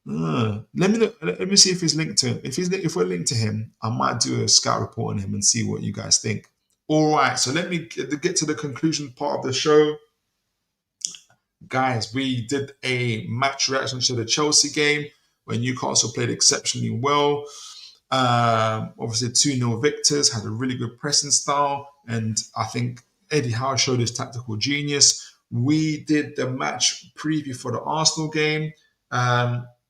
Let me see if he's linked to him. If we're linked to him, I might do a scout report on him and see what you guys think. All right, so let me get to the conclusion part of the show. Guys, we did a match reaction to the Chelsea game where Newcastle played exceptionally well. Obviously 2-0 victors, had a really good pressing style, and I think Eddie Howe showed his tactical genius. We did the match preview for the Arsenal game.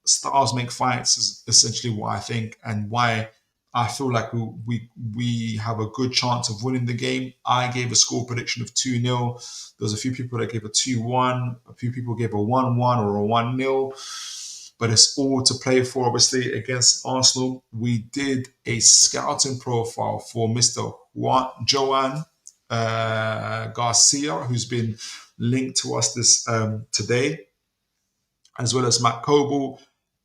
Styles make fights is essentially what I think, and why I feel like we have a good chance of winning the game. I gave a score prediction of 2-0. There was a few people that gave a 2-1. A few people gave a 1-1 or a 1-0. But it's all to play for, obviously, against Arsenal. We did a scouting profile for Mr. Joan Garcia, who's been linked to us this today, as well as Matt Kobel.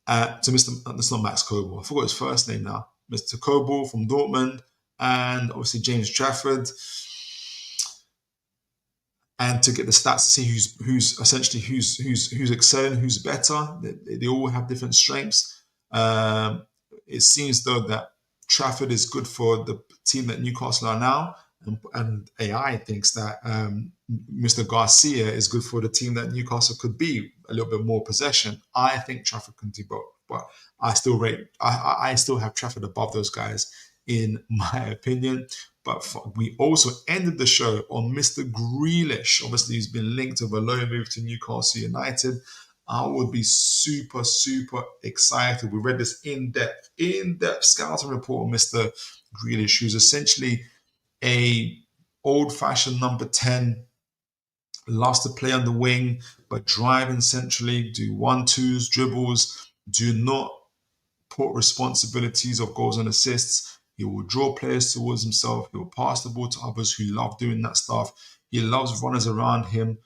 It's not Max Kobel. I forgot his first name now. Mr. Kobel from Dortmund, and obviously James Trafford. And to get the stats to see who's excelling, who's better. They all have different strengths. It seems though that Trafford is good for the team that Newcastle are now, and AI thinks that Mr. Garcia is good for the team that Newcastle could be, a little bit more possession. I think Trafford can do both, but I still have Trafford above those guys in my opinion. But we also ended the show on Mr. Grealish. Obviously, he's been linked with a loan move to Newcastle United. I would be super, super excited. We read this in-depth scouting report on Mr. Grealish, who's essentially a old-fashioned number 10, loves to play on the wing, but driving centrally, do 1-2s, dribbles, do not put responsibilities of goals and assists. He will draw players towards himself. He will pass the ball to others who love doing that stuff. He loves runners around him,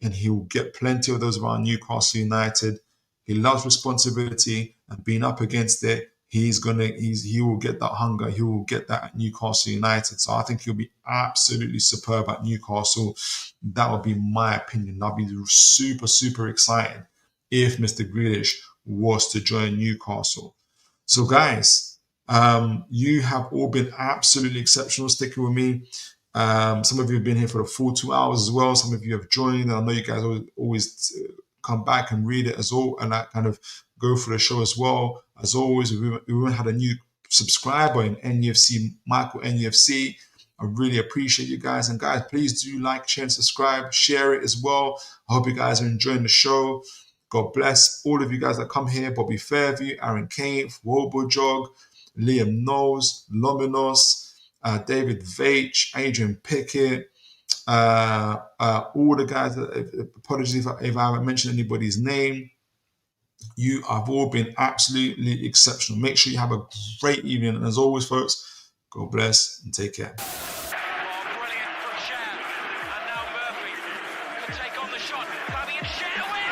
and he will get plenty of those around Newcastle United. He loves responsibility and being up against it. He will get that hunger. He will get that at Newcastle United. So I think he'll be absolutely superb at Newcastle. That would be my opinion. I'll be super, super excited if Mr. Grealish was to join Newcastle. So guys, you have all been absolutely exceptional sticking with me. Some of you have been here for the full 2 hours as well. Some of you have joined. I know you guys always come back and read it as well, and I kind of go for the show as well. As always, we even had a new subscriber in NUFC, Michael NUFC. I really appreciate you guys. And guys, please do like, share, and subscribe. Share it as well. I hope you guys are enjoying the show. God bless all of you guys that come here. Bobby Fairview, Aaron Kane, Wobojog, Liam Knowles, Lominos, David Veitch, Adrian Pickett, all the guys. Apologies if I haven't mentioned anybody's name. You have all been absolutely exceptional. Make sure you have a great evening. And as always, folks, God bless and take care. Brilliant from Sham. And now Murphy can take on the shot. Fabian Sham.